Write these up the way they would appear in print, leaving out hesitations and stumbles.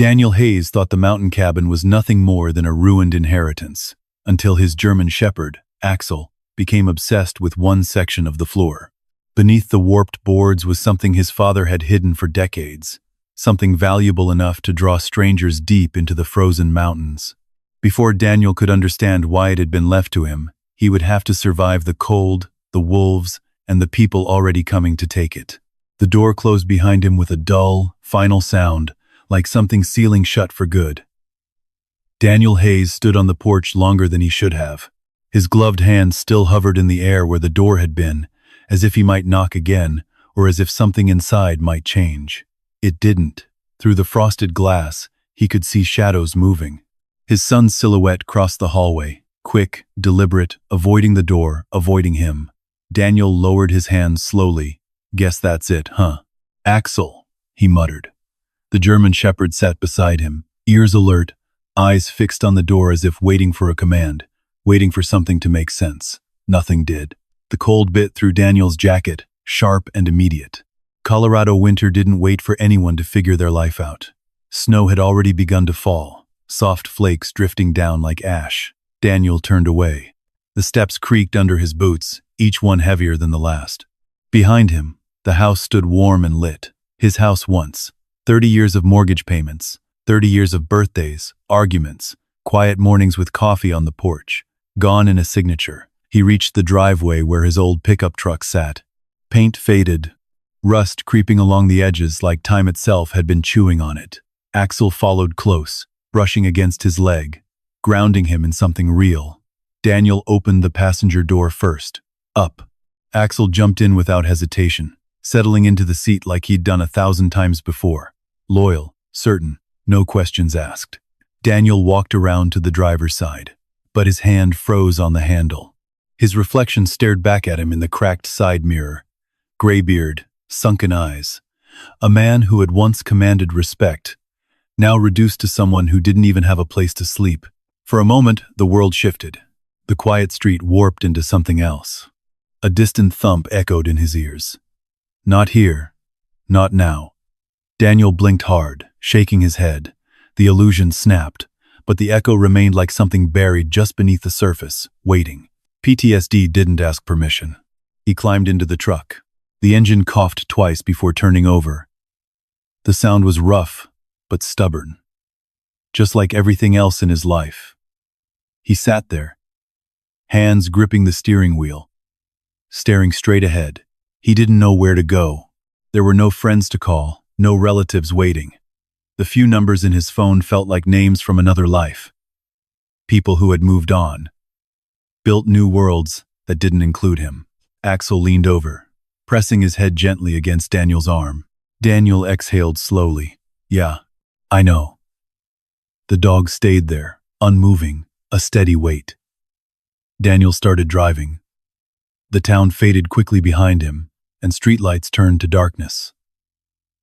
Daniel Hayes thought the mountain cabin was nothing more than a ruined inheritance, until his German shepherd, Axel, became obsessed with one section of the floor. Beneath the warped boards was something his father had hidden for decades, something valuable enough to draw strangers deep into the frozen mountains. Before Daniel could understand why it had been left to him, he would have to survive the cold, the wolves, and the people already coming to take it. The door closed behind him with a dull, final sound, like something sealing shut for good. Daniel Hayes stood on the porch longer than he should have. His gloved hand still hovered in the air where the door had been, as if he might knock again, or as if something inside might change. It didn't. Through the frosted glass, he could see shadows moving. His son's silhouette crossed the hallway, quick, deliberate, avoiding the door, avoiding him. Daniel lowered his hand slowly. "Guess that's it, huh?" "Axel," he muttered. The German shepherd sat beside him, ears alert, eyes fixed on the door as if waiting for a command, waiting for something to make sense. Nothing did. The cold bit through Daniel's jacket, sharp and immediate. Colorado winter didn't wait for anyone to figure their life out. Snow had already begun to fall, soft flakes drifting down like ash. Daniel turned away. The steps creaked under his boots, each one heavier than the last. Behind him, the house stood warm and lit. His house once. 30 years of mortgage payments, 30 years of birthdays, arguments, quiet mornings with coffee on the porch. Gone in a signature. He reached the driveway where his old pickup truck sat. Paint faded, rust creeping along the edges like time itself had been chewing on it. Axel followed close, brushing against his leg, grounding him in something real. Daniel opened the passenger door first. Up. Axel jumped in without hesitation, settling into the seat like he'd done 1,000 times before. Loyal, certain, no questions asked. Daniel walked around to the driver's side, but his hand froze on the handle. His reflection stared back at him in the cracked side mirror. Gray beard, sunken eyes. A man who had once commanded respect, now reduced to someone who didn't even have a place to sleep. For a moment, the world shifted. The quiet street warped into something else. A distant thump echoed in his ears. Not here. Not now. Daniel blinked hard, shaking his head. The illusion snapped, but the echo remained like something buried just beneath the surface, waiting. PTSD didn't ask permission. He climbed into the truck. The engine coughed twice before turning over. The sound was rough, but stubborn. Just like everything else in his life. He sat there, hands gripping the steering wheel, staring straight ahead. He didn't know where to go. There were no friends to call, no relatives waiting. The few numbers in his phone felt like names from another life. People who had moved on. Built new worlds that didn't include him. Axel leaned over, pressing his head gently against Daniel's arm. Daniel exhaled slowly. "Yeah, I know." The dog stayed there, unmoving, a steady weight. Daniel started driving. The town faded quickly behind him, and streetlights turned to darkness.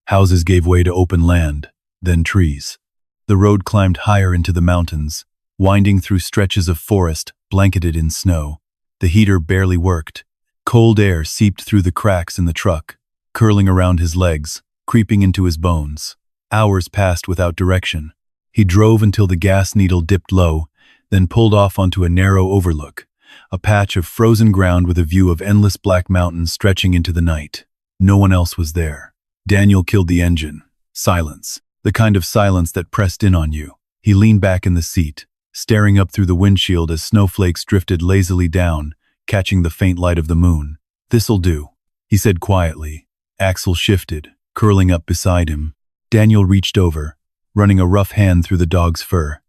Houses gave way to open land, then trees. The road climbed higher into the mountains, winding through stretches of forest blanketed in snow. The heater barely worked. Cold air seeped through the cracks in the truck, curling around his legs, creeping into his bones. Hours passed without direction. He drove until the gas needle dipped low, then pulled off onto a narrow overlook, a patch of frozen ground with a view of endless black mountains stretching into the night. No one else was there. Daniel killed the engine. Silence. The kind of silence that pressed in on you. He leaned back in the seat, staring up through the windshield as snowflakes drifted lazily down, catching the faint light of the moon. "This'll do," he said quietly. Axel shifted, curling up beside him. Daniel reached over, running a rough hand through the dog's fur.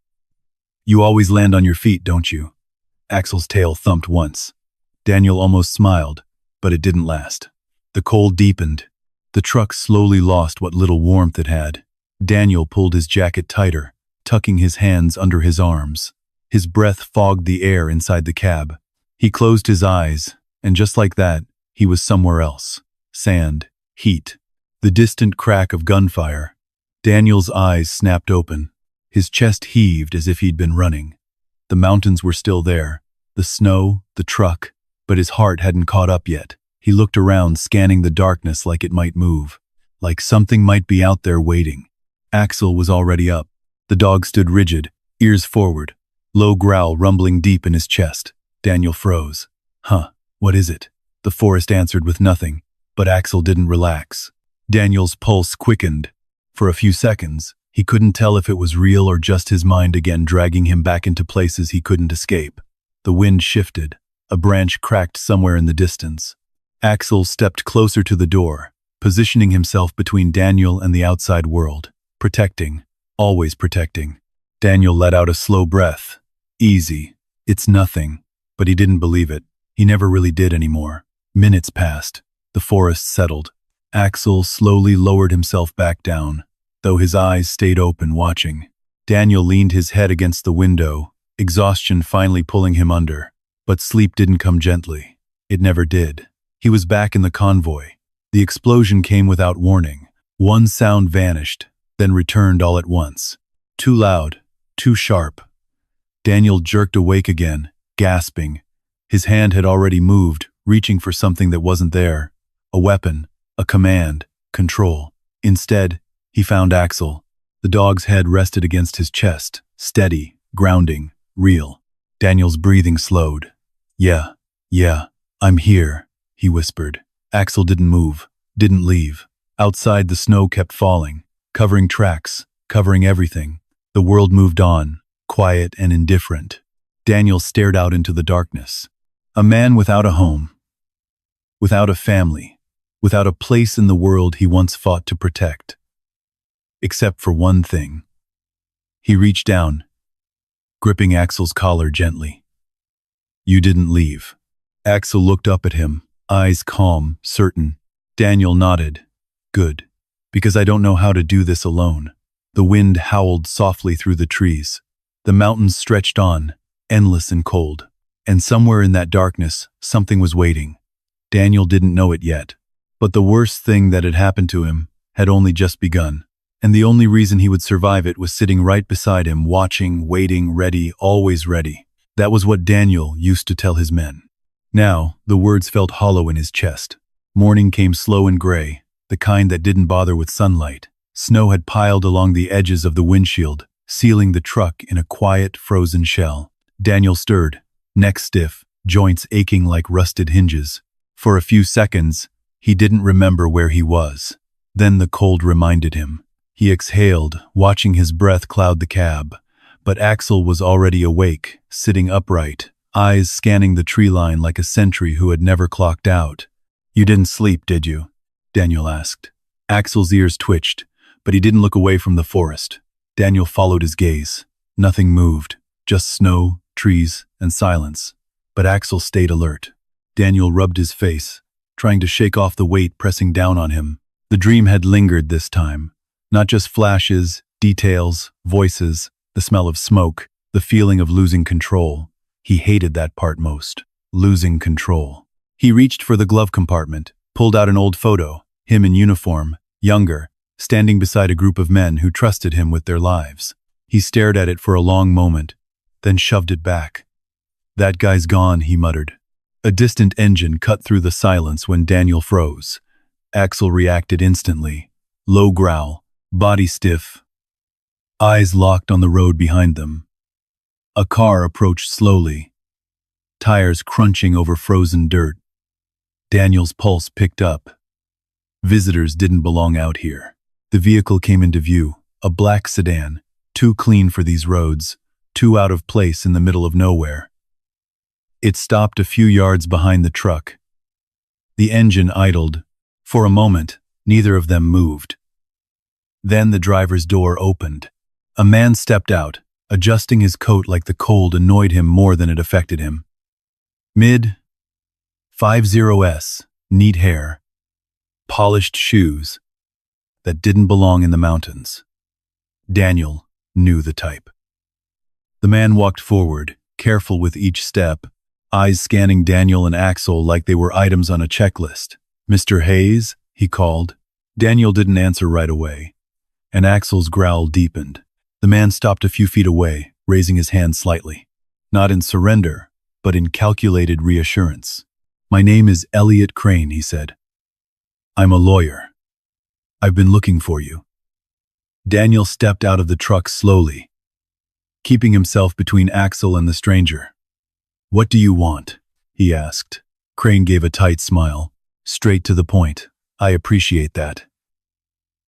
"You always land on your feet, don't you?" Axel's tail thumped once. Daniel almost smiled, but it didn't last. The cold deepened. The truck slowly lost what little warmth it had. Daniel pulled his jacket tighter, tucking his hands under his arms. His breath fogged the air inside the cab. He closed his eyes, and just like that, he was somewhere else. Sand, heat, the distant crack of gunfire. Daniel's eyes snapped open. His chest heaved as if he'd been running. The mountains were still there, the snow, the truck, but his heart hadn't caught up yet. He looked around, scanning the darkness like it might move, like something might be out there waiting. Axel was already up. The dog stood rigid, ears forward, low growl rumbling deep in his chest. Daniel froze. Huh, what is it? The forest answered with nothing, but Axel didn't relax. Daniel's pulse quickened. For a few seconds, he couldn't tell if it was real or just his mind again dragging him back into places he couldn't escape. The wind shifted. A branch cracked somewhere in the distance. Axel stepped closer to the door, positioning himself between Daniel and the outside world. Protecting. Always protecting. Daniel let out a slow breath. Easy. It's nothing. But he didn't believe it. He never really did anymore. Minutes passed. The forest settled. Axel slowly lowered himself back down, though his eyes stayed open, watching. Daniel leaned his head against the window, exhaustion finally pulling him under. But sleep didn't come gently. It never did. He was back in the convoy. The explosion came without warning. One sound vanished, then returned all at once. Too loud, too sharp. Daniel jerked awake again, gasping. His hand had already moved, reaching for something that wasn't there. A weapon, a command, control. Instead, he found Axel. The dog's head rested against his chest, steady, grounding, real. Daniel's breathing slowed. Yeah, I'm here, he whispered. Axel didn't move, didn't leave. Outside, the snow kept falling, covering tracks, covering everything. The world moved on, quiet and indifferent. Daniel stared out into the darkness. A man without a home, without a family, without a place in the world he once fought to protect. Except for one thing. He reached down, gripping Axel's collar gently. You didn't leave. Axel looked up at him, eyes calm, certain. Daniel nodded. Good. Because I don't know how to do this alone. The wind howled softly through the trees. The mountains stretched on, endless and cold. And somewhere in that darkness, something was waiting. Daniel didn't know it yet. But the worst thing that had happened to him had only just begun. And the only reason he would survive it was sitting right beside him, watching, waiting, ready, always ready. That was what Daniel used to tell his men. Now, the words felt hollow in his chest. Morning came slow and gray, the kind that didn't bother with sunlight. Snow had piled along the edges of the windshield, sealing the truck in a quiet, frozen shell. Daniel stirred, neck stiff, joints aching like rusted hinges. For a few seconds, he didn't remember where he was. Then the cold reminded him. He exhaled, watching his breath cloud the cab. But Axel was already awake, sitting upright, eyes scanning the tree line like a sentry who had never clocked out. You didn't sleep, did you? Daniel asked. Axel's ears twitched, but he didn't look away from the forest. Daniel followed his gaze. Nothing moved, just snow, trees, and silence. But Axel stayed alert. Daniel rubbed his face, trying to shake off the weight pressing down on him. The dream had lingered this time. Not just flashes, details, voices, the smell of smoke, the feeling of losing control. He hated that part most. Losing control. He reached for the glove compartment, pulled out an old photo, him in uniform, younger, standing beside a group of men who trusted him with their lives. He stared at it for a long moment, then shoved it back. That guy's gone, he muttered. A distant engine cut through the silence when Daniel froze. Axel reacted instantly. Low growl, body stiff, eyes locked on the road behind them. A car approached slowly, tires crunching over frozen dirt. Daniel's pulse picked up. Visitors didn't belong out here. The vehicle came into view, a black sedan, too clean for these roads, too out of place in the middle of nowhere. It stopped a few yards behind the truck. The engine idled. For a moment, neither of them moved. Then the driver's door opened. A man stepped out, adjusting his coat like the cold annoyed him more than it affected him. Mid 50s, neat hair, polished shoes that didn't belong in the mountains. Daniel knew the type. The man walked forward, careful with each step, eyes scanning Daniel and Axel like they were items on a checklist. Mr. Hayes, he called. Daniel didn't answer right away, and Axel's growl deepened. The man stopped a few feet away, raising his hand slightly. Not in surrender, but in calculated reassurance. My name is Elliot Crane, he said. I'm a lawyer. I've been looking for you. Daniel stepped out of the truck slowly, keeping himself between Axel and the stranger. "What do you want?" he asked. Crane gave a tight smile. "Straight to the point. I appreciate that."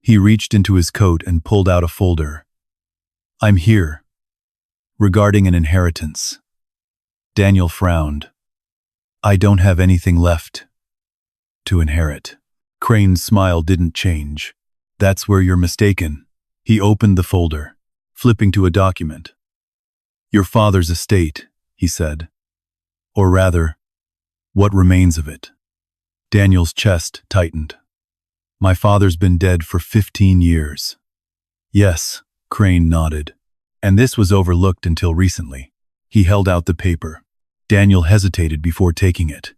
He reached into his coat and pulled out a folder. "I'm here. Regarding an inheritance." Daniel frowned. "I don't have anything left to inherit." Crane's smile didn't change. "That's where you're mistaken." He opened the folder, flipping to a document. "Your father's estate," he said. "Or rather, what remains of it." Daniel's chest tightened. "My father's been dead for 15 years. "Yes," Crane nodded. "And this was overlooked until recently." He held out the paper. Daniel hesitated before taking it.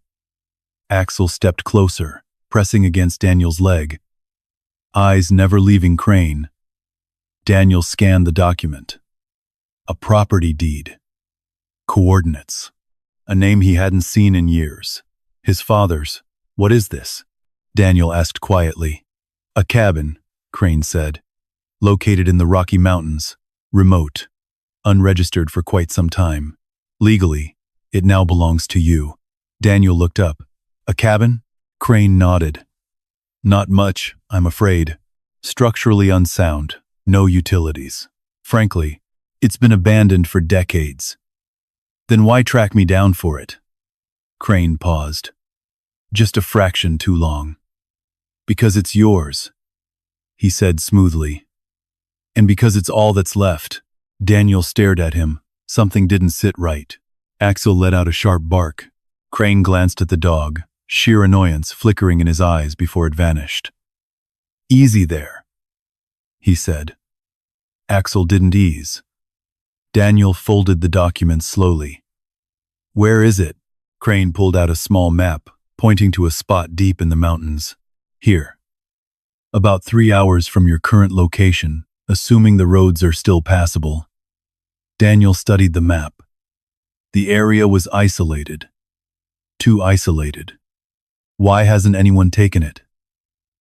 Axel stepped closer, pressing against Daniel's leg, eyes never leaving Crane. Daniel scanned the document. A property deed. Coordinates. A name he hadn't seen in years. His father's. "What is this?" Daniel asked quietly. "A cabin," Crane said. "Located in the Rocky Mountains. Remote. Unregistered for quite some time. Legally, it now belongs to you." Daniel looked up. "A cabin?" Crane nodded. "Not much, I'm afraid. Structurally unsound. No utilities. Frankly, it's been abandoned for decades." "Then why track me down for it?" Crane paused. "Just a fraction too long." "Because it's yours," he said smoothly. "And because it's all that's left." Daniel stared at him. Something didn't sit right. Axel let out a sharp bark. Crane glanced at the dog, sheer annoyance flickering in his eyes before it vanished. "Easy there," he said. Axel didn't ease. Daniel folded the document slowly. "Where is it?" Crane pulled out a small map, pointing to a spot deep in the mountains. "Here. About 3 hours from your current location, assuming the roads are still passable." Daniel studied the map. The area was isolated. Too isolated. "Why hasn't anyone taken it?"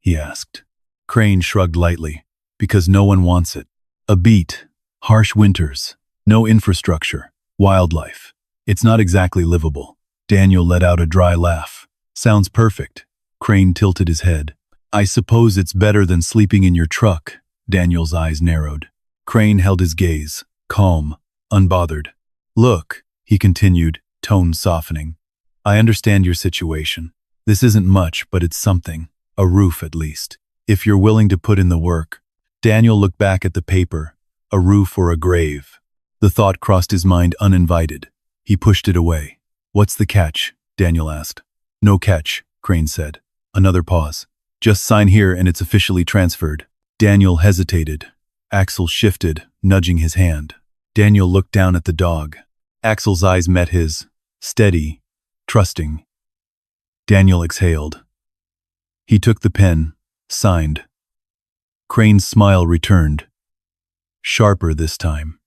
he asked. Crane shrugged lightly. "Because no one wants it. A beat. Harsh winters. No infrastructure. Wildlife. It's not exactly livable." Daniel let out a dry laugh. "Sounds perfect." Crane tilted his head. "I suppose it's better than sleeping in your truck." Daniel's eyes narrowed. Crane held his gaze, calm, unbothered. "Look," he continued, tone softening. "I understand your situation. This isn't much, but it's something. A roof, at least. If you're willing to put in the work." Daniel looked back at the paper. A roof or a grave. The thought crossed his mind uninvited. He pushed it away. "What's the catch?" Daniel asked. "No catch," Crane said. Another pause. "Just sign here and it's officially transferred." Daniel hesitated. Axel shifted, nudging his hand. Daniel looked down at the dog. Axel's eyes met his. Steady, trusting. Daniel exhaled. He took the pen, signed. Crane's smile returned. Sharper this time.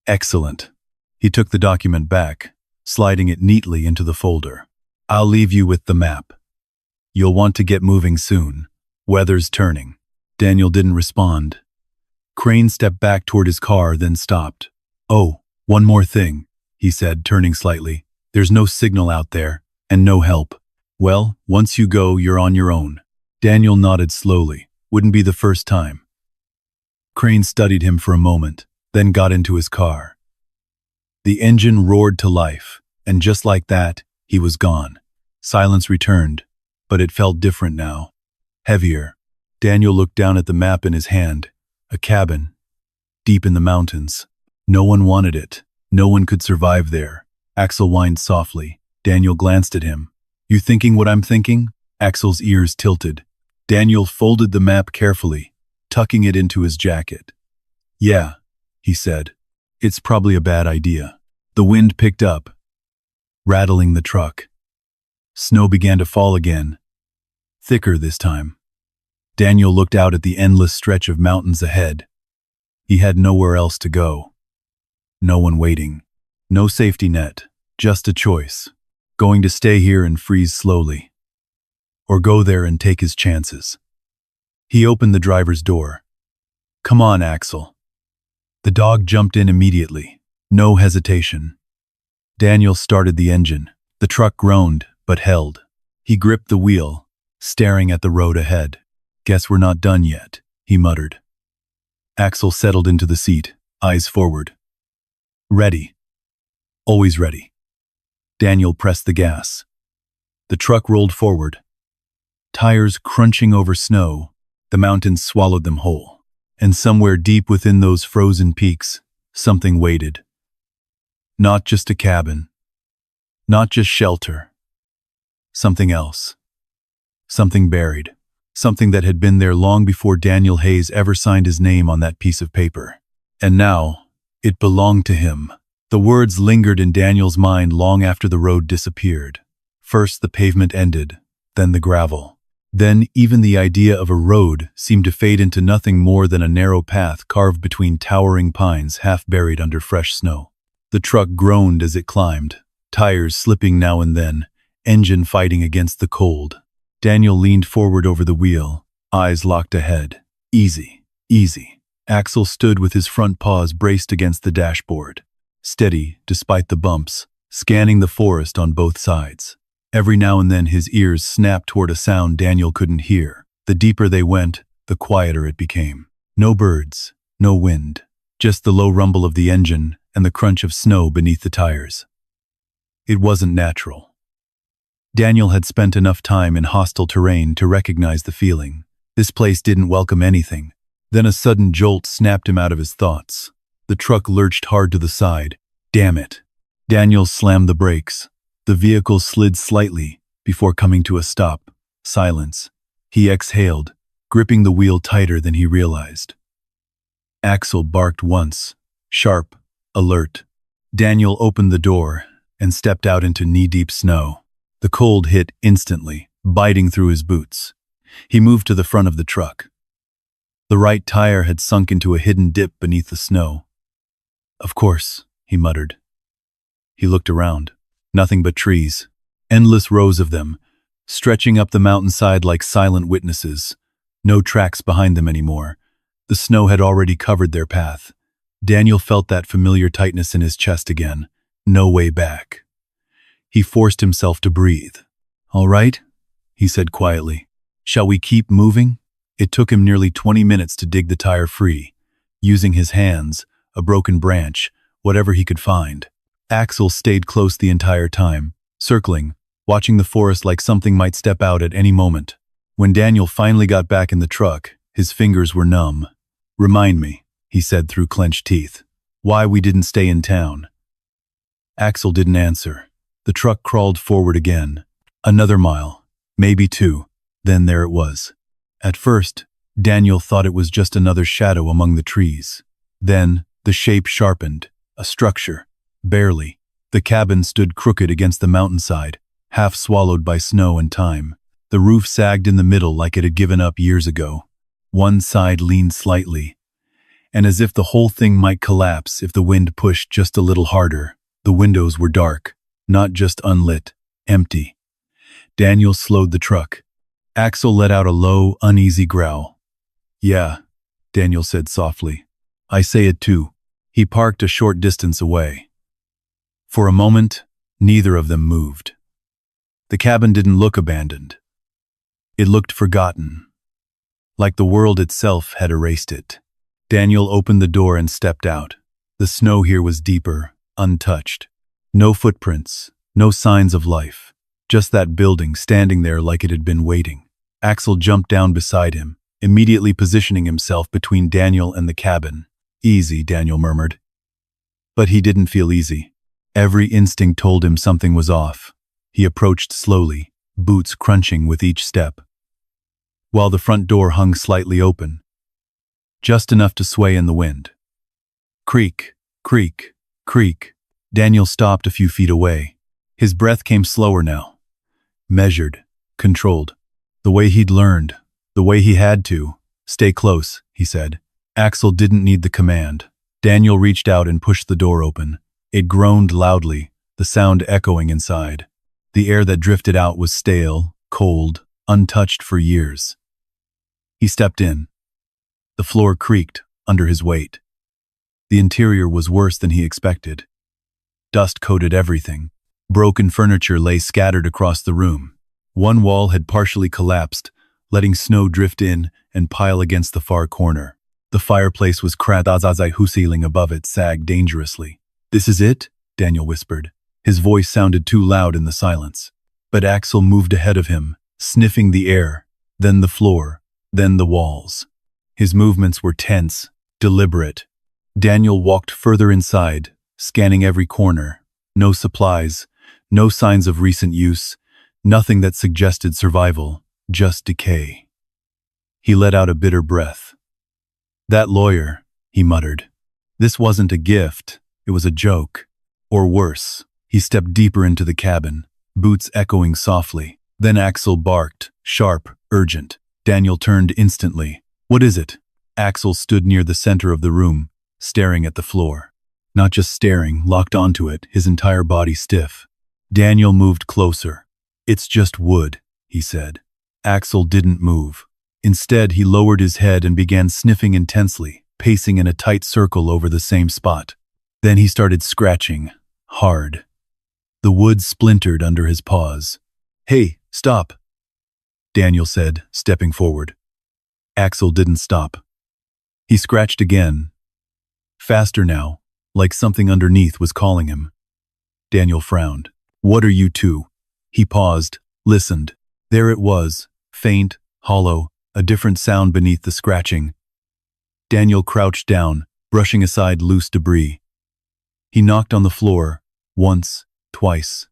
"Excellent." He took the document back, sliding it neatly into the folder. "I'll leave you with the map. You'll want to get moving soon. Weather's turning." Daniel didn't respond. Crane stepped back toward his car, then stopped. "Oh, one more thing," he said, turning slightly. "There's no signal out there, and no help." "Well, once you go, you're on your own." Daniel nodded slowly. "Wouldn't be the first time." Crane studied him for a moment, then got into his car. The engine roared to life, and just like that, he was gone. Silence returned, but it felt different now. Heavier. Daniel looked down at the map in his hand. A cabin. Deep in the mountains. No one wanted it. No one could survive there. Axel whined softly. Daniel glanced at him. "You thinking what I'm thinking?" Axel's ears tilted. Daniel folded the map carefully, tucking it into his jacket. "Yeah," he said. "It's probably a bad idea." The wind picked up, rattling the truck. Snow began to fall again. Thicker this time. Daniel looked out at the endless stretch of mountains ahead. He had nowhere else to go. No one waiting. No safety net. Just a choice. Going to stay here and freeze slowly. Or go there and take his chances. He opened the driver's door. Come on, Axel. The dog jumped in immediately. No hesitation. Daniel started the engine. The truck groaned, but held. He gripped the wheel, staring at the road ahead. Guess we're not done yet, he muttered. Axel settled into the seat, eyes forward. Ready. Always ready. Daniel pressed the gas. The truck rolled forward. Tires crunching over snow, the mountains swallowed them whole. And somewhere deep within those frozen peaks, something waited. Not just a cabin. Not just shelter. Something else. Something buried. Something that had been there long before Daniel Hayes ever signed his name on that piece of paper. And now, it belonged to him. The words lingered in Daniel's mind long after the road disappeared. First the pavement ended, then the gravel. Then even the idea of a road seemed to fade into nothing more than a narrow path carved between towering pines half buried under fresh snow. The truck groaned as it climbed, tires slipping now and then, engine fighting against the cold. Daniel leaned forward over the wheel, eyes locked ahead. Easy, easy. Axel stood with his front paws braced against the dashboard, steady despite the bumps, scanning the forest on both sides. Every now and then his ears snapped toward a sound Daniel couldn't hear. The deeper they went, the quieter it became. No birds, no wind, just the low rumble of the engine and the crunch of snow beneath the tires. It wasn't natural. Daniel had spent enough time in hostile terrain to recognize the feeling. This place didn't welcome anything. Then a sudden jolt snapped him out of his thoughts. The truck lurched hard to the side. Damn it. Daniel slammed the brakes. The vehicle slid slightly before coming to a stop. Silence. He exhaled, gripping the wheel tighter than he realized. Axel barked once, sharp, alert. Daniel opened the door and stepped out into knee-deep snow. The cold hit instantly, biting through his boots. He moved to the front of the truck. The right tire had sunk into a hidden dip beneath the snow. Of course, he muttered. He looked around. Nothing but trees. Endless rows of them, stretching up the mountainside like silent witnesses. No tracks behind them anymore. The snow had already covered their path. Daniel felt that familiar tightness in his chest again. No way back. He forced himself to breathe. All right, he said quietly. Shall we keep moving? It took him nearly 20 minutes to dig the tire free, using his hands, a broken branch, whatever he could find. Axel stayed close the entire time, circling, watching the forest like something might step out at any moment. When Daniel finally got back in the truck, his fingers were numb. Remind me, he said through clenched teeth, why we didn't stay in town. Axel didn't answer. The truck crawled forward again. Another mile, maybe two, then there it was. At first, Daniel thought it was just another shadow among the trees. Then, the shape sharpened, a structure, barely. The cabin stood crooked against the mountainside, half swallowed by snow and time. The roof sagged in the middle like it had given up years ago. One side leaned slightly, and as if the whole thing might collapse if the wind pushed just a little harder. The windows were dark, not just unlit, empty. Daniel slowed the truck. Axel let out a low, uneasy growl. Yeah, Daniel said softly. I say it too. He parked a short distance away. For a moment, neither of them moved. The cabin didn't look abandoned. It looked forgotten, like the world itself had erased it. Daniel opened the door and stepped out. The snow here was deeper, untouched. No footprints, no signs of life. Just that building standing there like it had been waiting. Axel jumped down beside him, immediately positioning himself between Daniel and the cabin. Easy, Daniel murmured. But he didn't feel easy. Every instinct told him something was off. He approached slowly, boots crunching with each step, while the front door hung slightly open, just enough to sway in the wind. Creak, creak, creak. Daniel stopped a few feet away. His breath came slower now. Measured, controlled. The way he'd learned, the way he had to. Stay close, he said. Axel didn't need the command. Daniel reached out and pushed the door open. It groaned loudly, the sound echoing inside. The air that drifted out was stale, cold, untouched for years. He stepped in. The floor creaked, under his weight. The interior was worse than he expected. Dust coated everything. Broken furniture lay scattered across the room. One wall had partially collapsed, letting snow drift in and pile against the far corner. The fireplace was cracked. The ceiling above it sagged dangerously. "This is it?" Daniel whispered. His voice sounded too loud in the silence. But Axel moved ahead of him, sniffing the air, then the floor, then the walls. His movements were tense, deliberate. Daniel walked further inside, scanning every corner. No supplies, no signs of recent use, nothing that suggested survival, just decay. He let out a bitter breath. "That lawyer," he muttered. "This wasn't a gift, it was a joke. Or worse." He stepped deeper into the cabin, boots echoing softly. Then Axel barked, sharp, urgent. Daniel turned instantly. "What is it?" Axel stood near the center of the room, staring at the floor. Not just staring, locked onto it, his entire body stiff. Daniel moved closer. "It's just wood," he said. Axel didn't move. Instead, he lowered his head and began sniffing intensely, pacing in a tight circle over the same spot. Then he started scratching, hard. The wood splintered under his paws. "Hey, stop," Daniel said, stepping forward. Axel didn't stop. He scratched again. Faster now, like something underneath was calling him. Daniel frowned. "What are you two?" He paused, listened. There it was, faint, hollow, a different sound beneath the scratching. Daniel crouched down, brushing aside loose debris. He knocked on the floor, once, twice.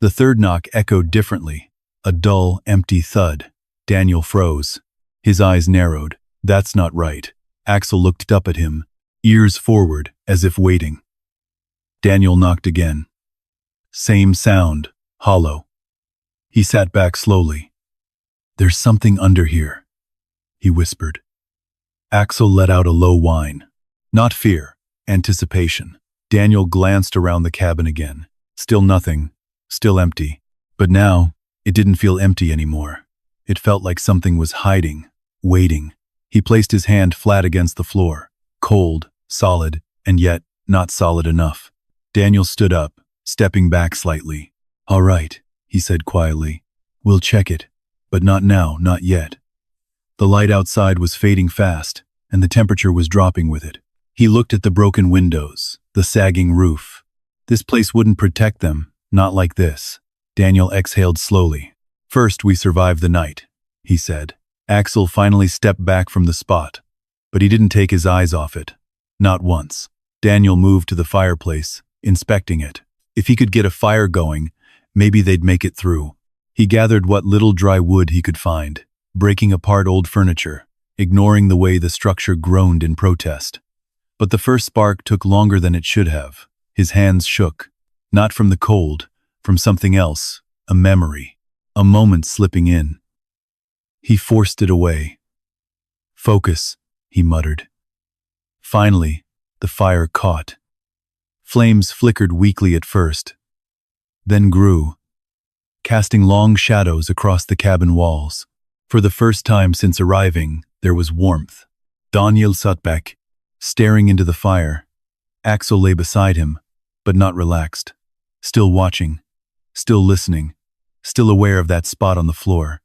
The third knock echoed differently, a dull, empty thud. Daniel froze. His eyes narrowed. "That's not right." Axel looked up at him, ears forward, as if waiting. Daniel knocked again. Same sound, hollow. He sat back slowly. "There's something under here," he whispered. Axel let out a low whine. Not fear, anticipation. Daniel glanced around the cabin again. Still nothing, still empty. But now, it didn't feel empty anymore. It felt like something was hiding, waiting. He placed his hand flat against the floor, cold, solid, and yet not solid enough. Daniel stood up, stepping back slightly. "All right," he said quietly. "We'll check it, but not now, not yet." The light outside was fading fast, and the temperature was dropping with it. He looked at the broken windows, the sagging roof. This place wouldn't protect them, not like this. Daniel exhaled slowly. "First, we survived the night," he said. Axel finally stepped back from the spot, but he didn't take his eyes off it. Not once. Daniel moved to the fireplace, inspecting it. If he could get a fire going, maybe they'd make it through. He gathered what little dry wood he could find, breaking apart old furniture, ignoring the way the structure groaned in protest. But the first spark took longer than it should have. His hands shook, not from the cold, from something else, a memory, a moment slipping in. He forced it away. "Focus," he muttered. Finally, the fire caught. Flames flickered weakly at first, then grew, casting long shadows across the cabin walls. For the first time since arriving, there was warmth. Daniel sat back, staring into the fire. Axel lay beside him, but not relaxed. Still watching, still listening, still aware of that spot on the floor.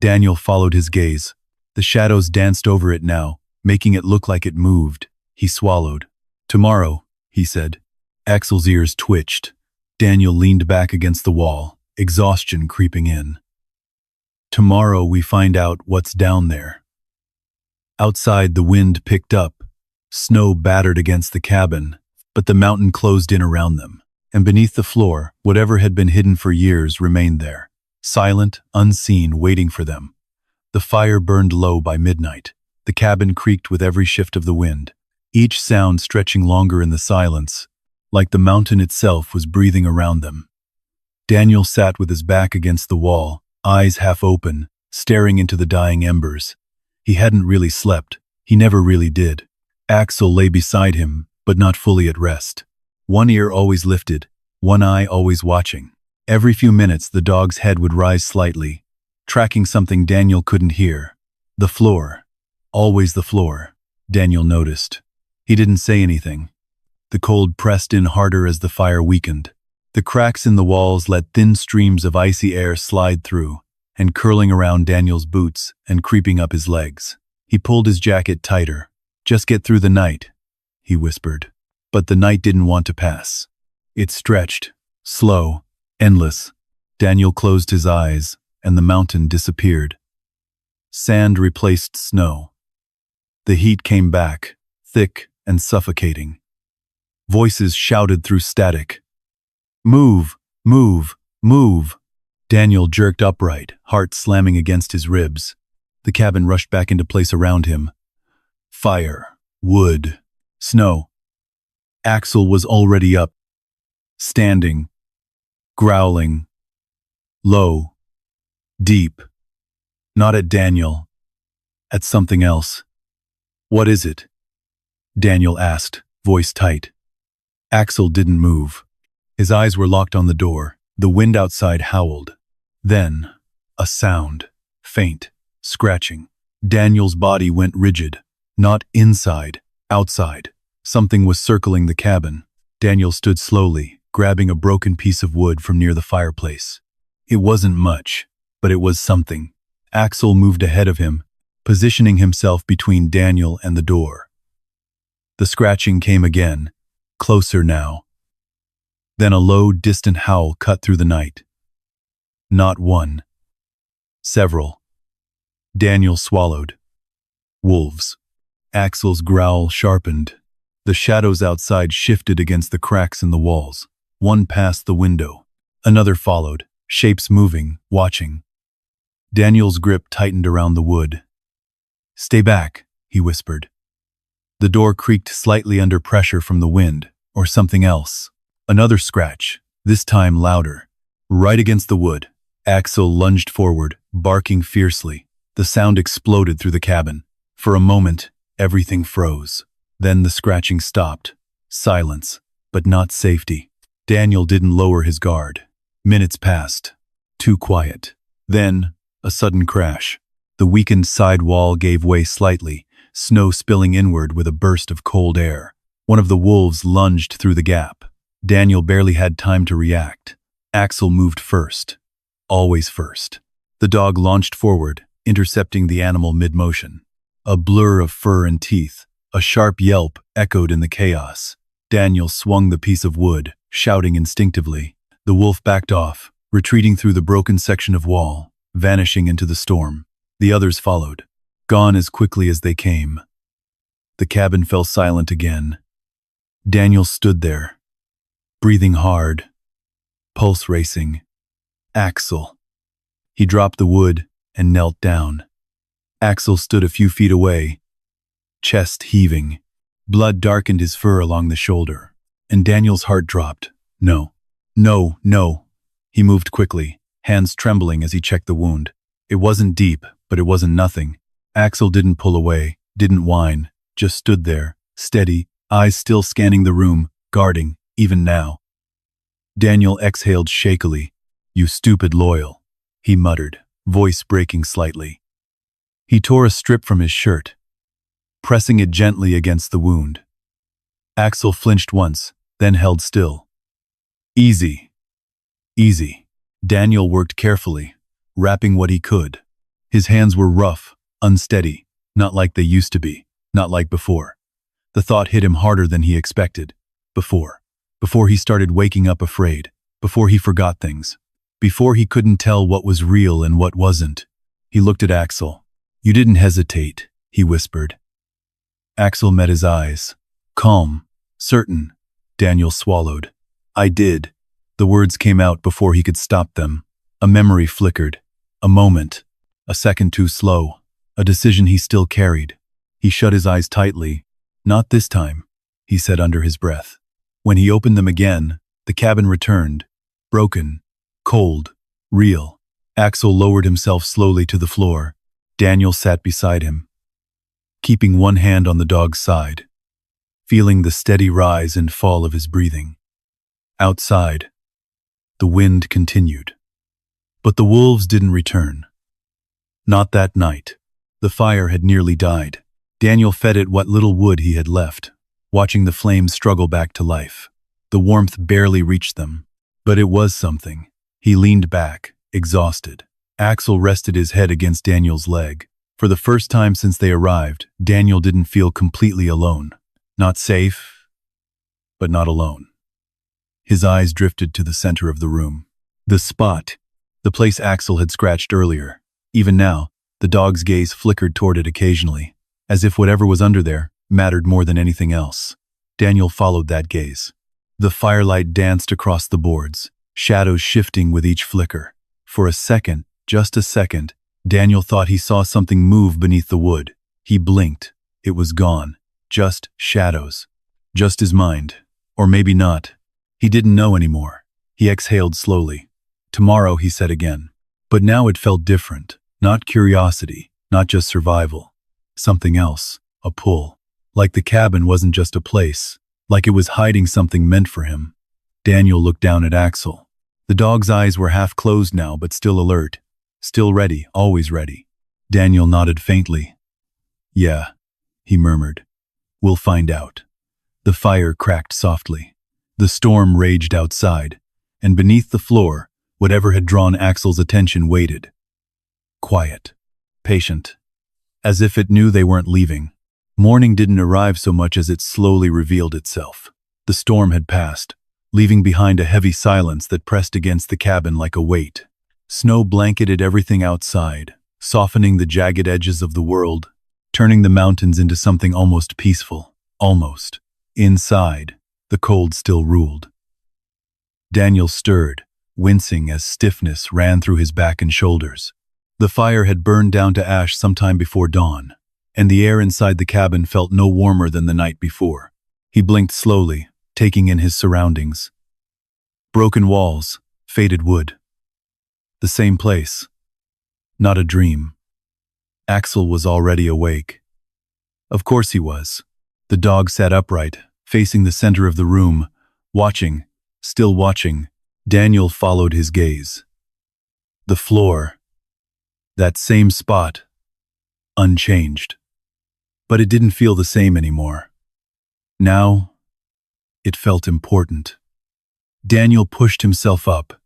Daniel followed his gaze. The shadows danced over it now, making it look like it moved. He swallowed. "Tomorrow," he said. Axel's ears twitched. Daniel leaned back against the wall, exhaustion creeping in. "Tomorrow we find out what's down there." Outside, the wind picked up. Snow battered against the cabin, but the mountain closed in around them. And beneath the floor, whatever had been hidden for years remained there, silent, unseen, waiting for them. The fire burned low by midnight. The cabin creaked with every shift of the wind, each sound stretching longer in the silence, like the mountain itself was breathing around them. Daniel sat with his back against the wall, eyes half open, staring into the dying embers. He hadn't really slept. He never really did. Axel lay beside him, but not fully at rest. One ear always lifted, one eye always watching. Every few minutes the dog's head would rise slightly, tracking something Daniel couldn't hear. The floor. Always the floor. Daniel noticed. He didn't say anything. The cold pressed in harder as the fire weakened. The cracks in the walls let thin streams of icy air slide through, and curling around Daniel's boots and creeping up his legs. He pulled his jacket tighter. "Just get through the night," he whispered. But the night didn't want to pass. It stretched, slow, endless. Daniel closed his eyes, and the mountain disappeared. Sand replaced snow. The heat came back, thick and suffocating. Voices shouted through static. "Move! Move! Move!" Daniel jerked upright, heart slamming against his ribs. The cabin rushed back into place around him. Fire, wood, snow. Axel was already up, standing, growling, low, deep. Not at Daniel, at something else. "What is it?" Daniel asked, voice tight. Axel didn't move. His eyes were locked on the door. The wind outside howled. Then, a sound, faint, scratching. Daniel's body went rigid. Not inside, outside. Something was circling the cabin. Daniel stood slowly, grabbing a broken piece of wood from near the fireplace. It wasn't much, but it was something. Axel moved ahead of him, positioning himself between Daniel and the door. The scratching came again, closer now. Then a low, distant howl cut through the night. Not one. Several. Daniel swallowed. Wolves. Axel's growl sharpened. The shadows outside shifted against the cracks in the walls. One passed the window. Another followed, shapes moving, watching. Daniel's grip tightened around the wood. "Stay back," he whispered. The door creaked slightly under pressure from the wind, or something else. Another scratch, this time louder. Right against the wood. Axel lunged forward, barking fiercely. The sound exploded through the cabin. For a moment, everything froze. Then the scratching stopped. Silence, but not safety. Daniel didn't lower his guard. Minutes passed. Too quiet. Then, a sudden crash. The weakened side wall gave way slightly, snow spilling inward with a burst of cold air. One of the wolves lunged through the gap. Daniel barely had time to react. Axel moved first. Always first. The dog launched forward, intercepting the animal mid-motion. A blur of fur and teeth. A sharp yelp echoed in the chaos. Daniel swung the piece of wood, shouting instinctively. The wolf backed off, retreating through the broken section of wall, vanishing into the storm. The others followed, gone as quickly as they came. The cabin fell silent again. Daniel stood there, breathing hard, pulse racing. Axel. He dropped the wood and knelt down. Axel stood a few feet away, chest heaving. Blood darkened his fur along the shoulder, and Daniel's heart dropped. No, no, no. He moved quickly, hands trembling as he checked the wound. It wasn't deep, but it wasn't nothing. Axel didn't pull away, didn't whine, just stood there, steady, eyes still scanning the room, guarding, even now. Daniel exhaled shakily. "You stupid loyal," he muttered, voice breaking slightly. He tore a strip from his shirt, pressing it gently against the wound. Axel flinched once, then held still. "Easy. Easy." Daniel worked carefully, wrapping what he could. His hands were rough, unsteady, not like they used to be, not like before. The thought hit him harder than he expected. Before he started waking up afraid, before he forgot things, before he couldn't tell what was real and what wasn't. He looked at Axel. "You didn't hesitate," he whispered. Axel met his eyes. Calm, certain. Daniel swallowed. "I did." The words came out before he could stop them. A memory flickered. A moment. A second too slow. A decision he still carried. He shut his eyes tightly. "Not this time," he said under his breath. When he opened them again, the cabin returned. Broken. Cold. Real. Axel lowered himself slowly to the floor. Daniel sat beside him, keeping one hand on the dog's side, feeling the steady rise and fall of his breathing. Outside, the wind continued. But the wolves didn't return. Not that night. The fire had nearly died. Daniel fed it what little wood he had left, watching the flames struggle back to life. The warmth barely reached them, but it was something. He leaned back, exhausted. Axel rested his head against Daniel's leg. For the first time since they arrived, Daniel didn't feel completely alone. Not safe, but not alone. His eyes drifted to the center of the room. The spot, the place Axel had scratched earlier. Even now, the dog's gaze flickered toward it occasionally, as if whatever was under there mattered more than anything else. Daniel followed that gaze. The firelight danced across the boards, shadows shifting with each flicker. For a second, just a second, Daniel thought he saw something move beneath the wood. He blinked. It was gone. Just shadows. Just his mind. Or maybe not. He didn't know anymore. He exhaled slowly. Tomorrow, he said again. But now it felt different. Not curiosity, not just survival. Something else. A pull. Like the cabin wasn't just a place. Like it was hiding something meant for him. Daniel looked down at Axel. The dog's eyes were half closed now, but still alert. Still ready, always ready. Daniel nodded faintly. Yeah, he murmured. We'll find out. The fire cracked softly. The storm raged outside, and beneath the floor, whatever had drawn Axel's attention waited. Quiet. Patient. As if it knew they weren't leaving. Morning didn't arrive so much as it slowly revealed itself. The storm had passed, leaving behind a heavy silence that pressed against the cabin like a weight. Snow blanketed everything outside, softening the jagged edges of the world, turning the mountains into something almost peaceful. Almost. Inside, the cold still ruled. Daniel stirred, wincing as stiffness ran through his back and shoulders. The fire had burned down to ash sometime before dawn, and the air inside the cabin felt no warmer than the night before. He blinked slowly, taking in his surroundings. Broken walls, faded wood. The same place. Not a dream. Axel was already awake. Of course he was. The dog sat upright, facing the center of the room, watching, still watching. Daniel followed his gaze. The floor. That same spot. Unchanged. But it didn't feel the same anymore. Now, it felt important. Daniel pushed himself up,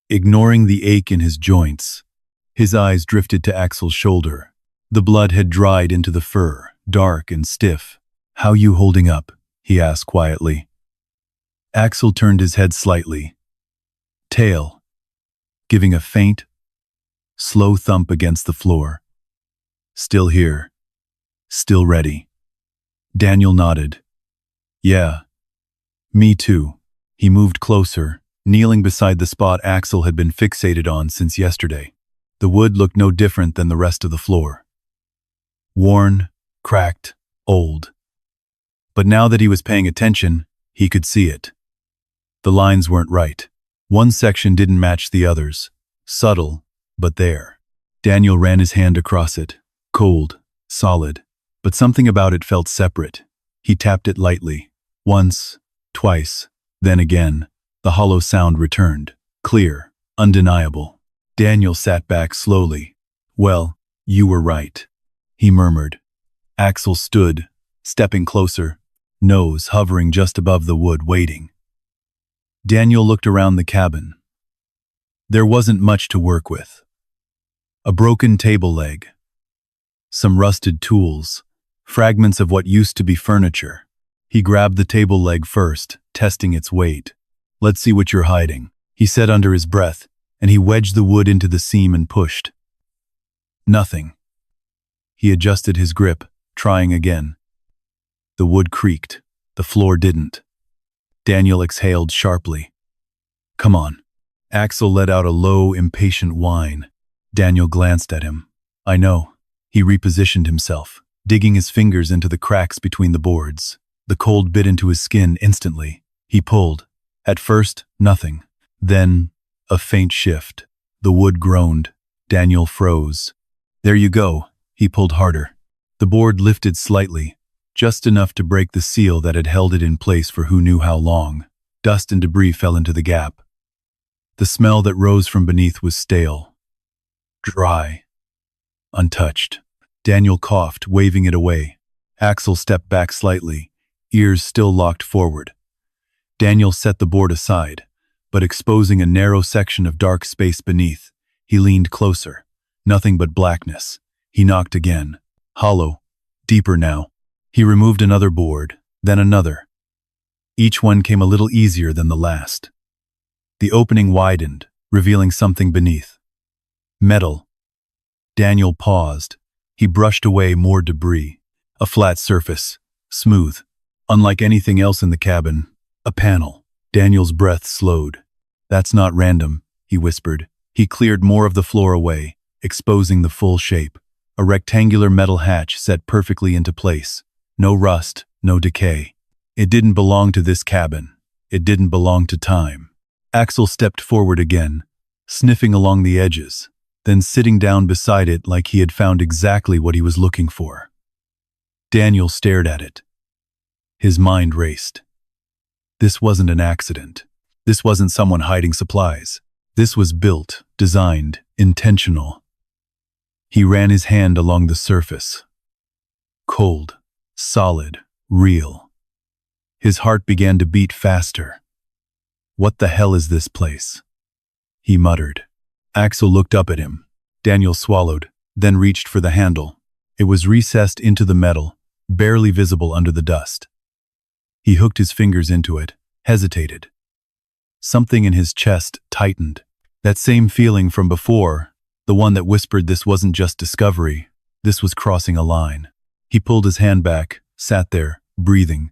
ignoring the ache in his joints. His eyes drifted to Axel's shoulder. The blood had dried into the fur, dark and stiff. "How you holding up?" he asked quietly. Axel turned his head slightly. Tail, giving a faint, slow thump against the floor. Still here. Still ready. Daniel nodded. Yeah. Me too. He moved closer, kneeling beside the spot Axel had been fixated on since yesterday. The wood looked no different than the rest of the floor. Worn, cracked, old. But now that he was paying attention, he could see it. The lines weren't right. One section didn't match the others. Subtle, but there. Daniel ran his hand across it. Cold, solid. But something about it felt separate. He tapped it lightly. Once, twice, then again. The hollow sound returned. Clear, undeniable. Daniel sat back slowly. Well, you were right, he murmured. Axel stood, stepping closer, nose hovering just above the wood, waiting. Daniel looked around the cabin. There wasn't much to work with. A broken table leg. Some rusted tools. Fragments of what used to be furniture. He grabbed the table leg first, testing its weight. Let's see what you're hiding, he said under his breath, and he wedged the wood into the seam and pushed. Nothing. He adjusted his grip, trying again. The wood creaked. The floor didn't. Daniel exhaled sharply. Come on. Axel let out a low, impatient whine. Daniel glanced at him. I know. He repositioned himself, digging his fingers into the cracks between the boards. The cold bit into his skin instantly. He pulled. At first, nothing. Then, a faint shift. The wood groaned. Daniel froze. There you go. He pulled harder. The board lifted slightly, just enough to break the seal that had held it in place for who knew how long. Dust and debris fell into the gap. The smell that rose from beneath was stale. Dry. Untouched. Daniel coughed, waving it away. Axel stepped back slightly, ears still locked forward. Daniel set the board aside, but exposing a narrow section of dark space beneath, he leaned closer. Nothing but blackness. He knocked again. Hollow. Deeper now. He removed another board, then another. Each one came a little easier than the last. The opening widened, revealing something beneath. Metal. Daniel paused. He brushed away more debris. A flat surface. Smooth. Unlike anything else in the cabin. A panel. Daniel's breath slowed. "That's not random," he whispered. He cleared more of the floor away, exposing the full shape. A rectangular metal hatch set perfectly into place. No rust, no decay. It didn't belong to this cabin. It didn't belong to time. Axel stepped forward again, sniffing along the edges, then sitting down beside it like he had found exactly what he was looking for. Daniel stared at it. His mind raced. This wasn't an accident. This wasn't someone hiding supplies. This was built, designed, intentional. He ran his hand along the surface. Cold, solid, real. His heart began to beat faster. "What the hell is this place?" he muttered. Axel looked up at him. Daniel swallowed, then reached for the handle. It was recessed into the metal, barely visible under the dust. He hooked his fingers into it, hesitated. Something in his chest tightened. That same feeling from before, the one that whispered this wasn't just discovery, this was crossing a line. He pulled his hand back, sat there, breathing.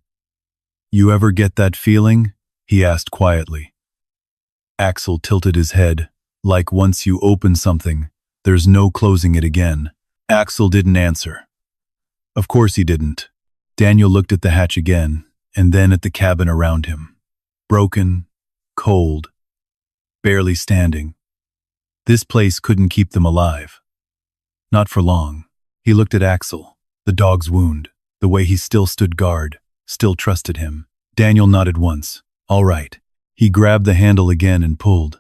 "You ever get that feeling?" he asked quietly. Axel tilted his head, like once you open something, there's no closing it again. Axel didn't answer. Of course he didn't. Daniel looked at the hatch again, and then at the cabin around him. Broken, cold, barely standing. This place couldn't keep them alive. Not for long. He looked at Axel, the dog's wound, the way he still stood guard, still trusted him. Daniel nodded once. All right. He grabbed the handle again and pulled.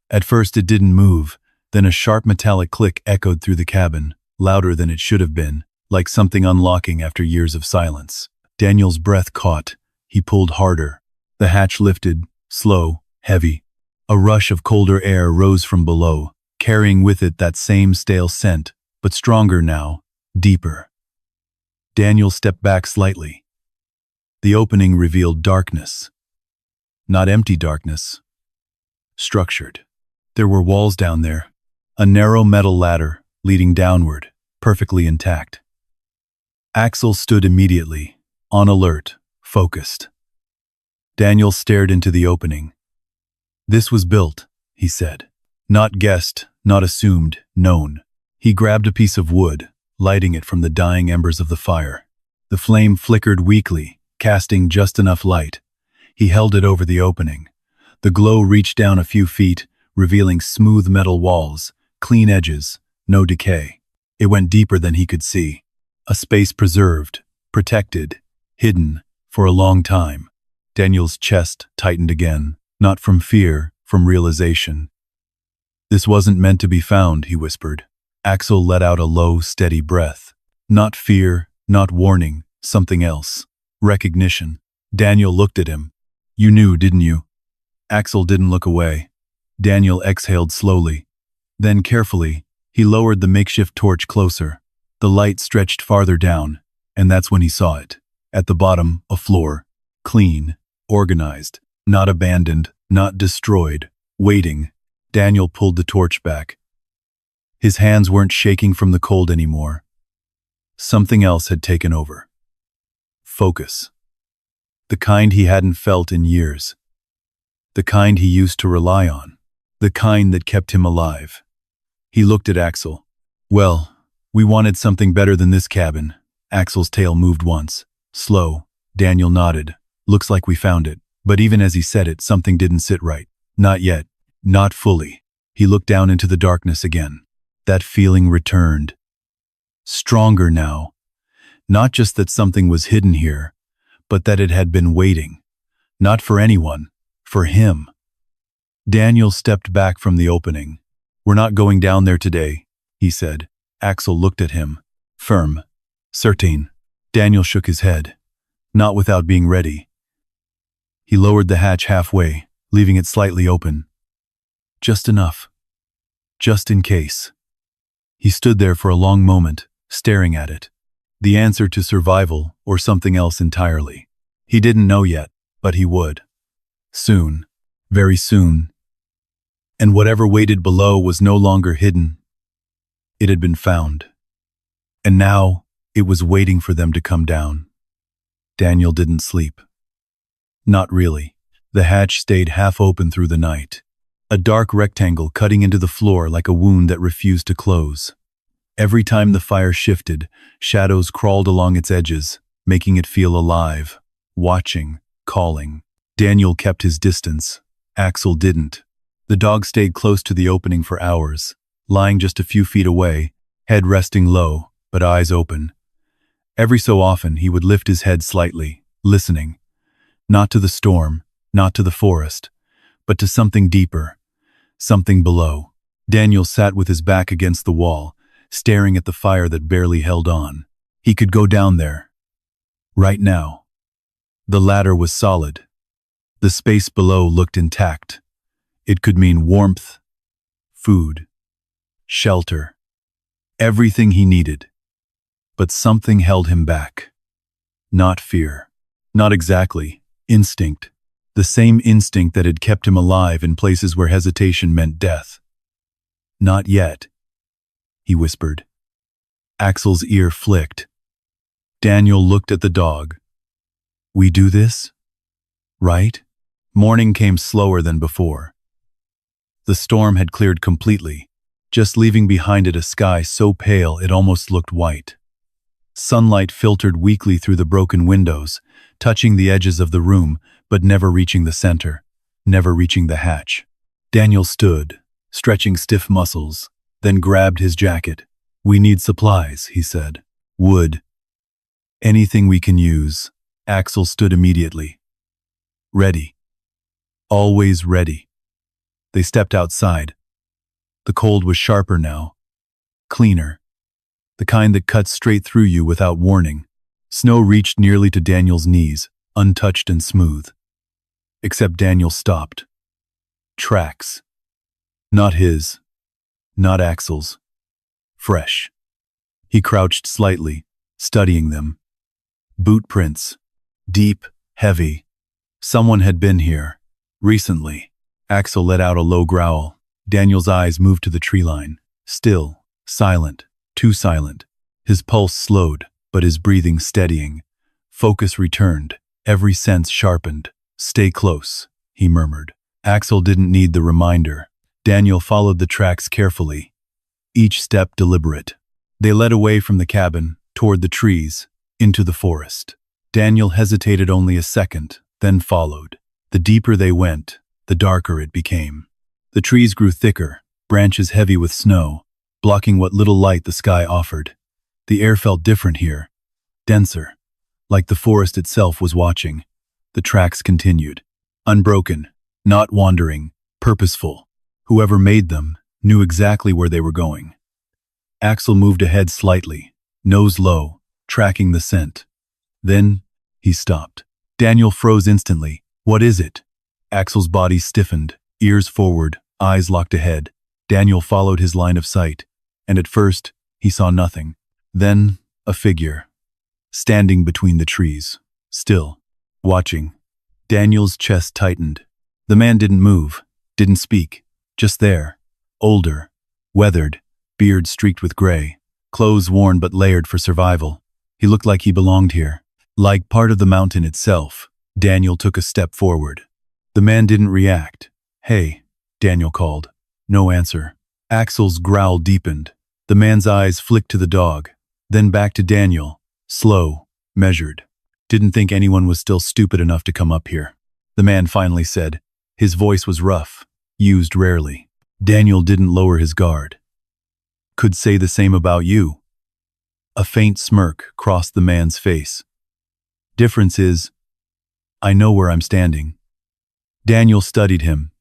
At first it didn't move, then a sharp metallic click echoed through the cabin, louder than it should have been, like something unlocking after years of silence. Daniel's breath caught. He pulled harder. The hatch lifted, slow, heavy. A rush of colder air rose from below, carrying with it that same stale scent, but stronger now, deeper. Daniel stepped back slightly. The opening revealed darkness. Not empty darkness. Structured. There were walls down there. A narrow metal ladder, leading downward, perfectly intact. Axel stood immediately, on alert, focused. Daniel stared into the opening. This was built, he said. Not guessed, not assumed, known. He grabbed a piece of wood, lighting it from the dying embers of the fire. The flame flickered weakly, casting just enough light. He held it over the opening. The glow reached down a few feet, revealing smooth metal walls, clean edges, no decay. It went deeper than he could see. A space preserved, protected, hidden, for a long time. Daniel's chest tightened again, not from fear, from realization. This wasn't meant to be found, he whispered. Axel let out a low, steady breath. Not fear, not warning, something else. Recognition. Daniel looked at him. You knew, didn't you? Axel didn't look away. Daniel exhaled slowly. Then carefully, he lowered the makeshift torch closer. The light stretched farther down, and that's when he saw it. At the bottom, a floor. Clean, organized, not abandoned, not destroyed, waiting. Daniel pulled the torch back. His hands weren't shaking from the cold anymore. Something else had taken over. Focus. The kind he hadn't felt in years. The kind he used to rely on. The kind that kept him alive. He looked at Axel. Well, we wanted something better than this cabin. Axel's tail moved once. Slow. Daniel nodded. Looks like we found it. But even as he said it, something didn't sit right. Not yet. Not fully. He looked down into the darkness again. That feeling returned. Stronger now. Not just that something was hidden here, but that it had been waiting. Not for anyone. For him. Daniel stepped back from the opening. We're not going down there today, he said. Axel looked at him. Firm. Certain. Daniel shook his head. Not without being ready. He lowered the hatch halfway, leaving it slightly open. Just enough. Just in case. He stood there for a long moment, staring at it. The answer to survival or something else entirely. He didn't know yet, but he would. Soon. Very soon. And whatever waited below was no longer hidden. It had been found. And now, it was waiting for them to come down. Daniel didn't sleep. Not really. The hatch stayed half open through the night. A dark rectangle cutting into the floor like a wound that refused to close. Every time the fire shifted, shadows crawled along its edges, making it feel alive, watching, calling. Daniel kept his distance. Axel didn't. The dog stayed close to the opening for hours, lying just a few feet away, head resting low, but eyes open. Every so often he would lift his head slightly, listening. Not to the storm, not to the forest, but to something deeper, something below. Daniel sat with his back against the wall, staring at the fire that barely held on. He could go down there. Right now. The ladder was solid. The space below looked intact. It could mean warmth, food, shelter, everything he needed. But something held him back. Not fear. Not exactly. Instinct. The same instinct that had kept him alive in places where hesitation meant death. Not yet, he whispered. Axel's ear flicked. Daniel looked at the dog. We do this? Right? Morning came slower than before. The storm had cleared completely, just leaving behind it a sky so pale it almost looked white. Sunlight filtered weakly through the broken windows, touching the edges of the room, but never reaching the center, never reaching the hatch. Daniel stood, stretching stiff muscles, then grabbed his jacket. We need supplies, he said. Wood. Anything we can use. Axel stood immediately. Ready. Always ready. They stepped outside. The cold was sharper now. Cleaner. The kind that cuts straight through you without warning. Snow reached nearly to Daniel's knees, untouched and smooth. Except Daniel stopped. Tracks. Not his. Not Axel's. Fresh. He crouched slightly, studying them. Boot prints. Deep, heavy. Someone had been here. Recently. Axel let out a low growl. Daniel's eyes moved to the tree line. Still. Silent. Too silent. His pulse slowed, but his breathing steadying. Focus returned. Every sense sharpened. Stay close, he murmured. Axel didn't need the reminder. Daniel followed the tracks carefully, each step deliberate. They led away from the cabin, toward the trees, into the forest. Daniel hesitated only a second, then followed. The deeper they went, the darker it became. The trees grew thicker, branches heavy with snow, blocking what little light the sky offered. The air felt different here, denser, like the forest itself was watching. The tracks continued. Unbroken, not wandering, purposeful. Whoever made them knew exactly where they were going. Axel moved ahead slightly, nose low, tracking the scent. Then, he stopped. Daniel froze instantly. What is it? Axel's body stiffened, ears forward, eyes locked ahead. Daniel followed his line of sight, and at first, he saw nothing. Then, a figure, standing between the trees, still, watching. Daniel's chest tightened. The man didn't move, didn't speak, just there. Older, weathered, beard streaked with gray, clothes worn but layered for survival. He looked like he belonged here. Like part of the mountain itself. Daniel took a step forward. The man didn't react. Hey, Daniel called. No answer. Axel's growl deepened. The man's eyes flicked to the dog, then back to Daniel, slow, measured. Didn't think anyone was still stupid enough to come up here. The man finally said. His voice was rough, used rarely. Daniel didn't lower his guard. Could say the same about you. A faint smirk crossed the man's face. Difference is, I know where I'm standing. Daniel studied him.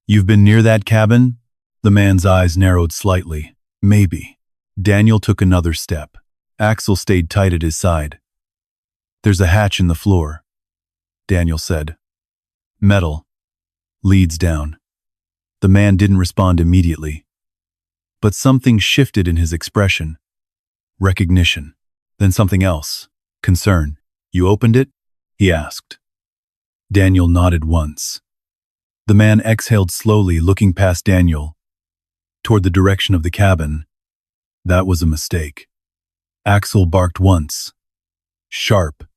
You've been near that cabin? The man's eyes narrowed slightly. Maybe. Daniel took another step. Axel stayed tight at his side. "There's a hatch in the floor," Daniel said. "Metal. Leads down." The man didn't respond immediately. But something shifted in his expression. Recognition. Then something else. Concern. "You opened it?" he asked. Daniel nodded once. The man exhaled slowly, looking past Daniel, toward the direction of the cabin. That was a mistake. Axel barked once. Sharp.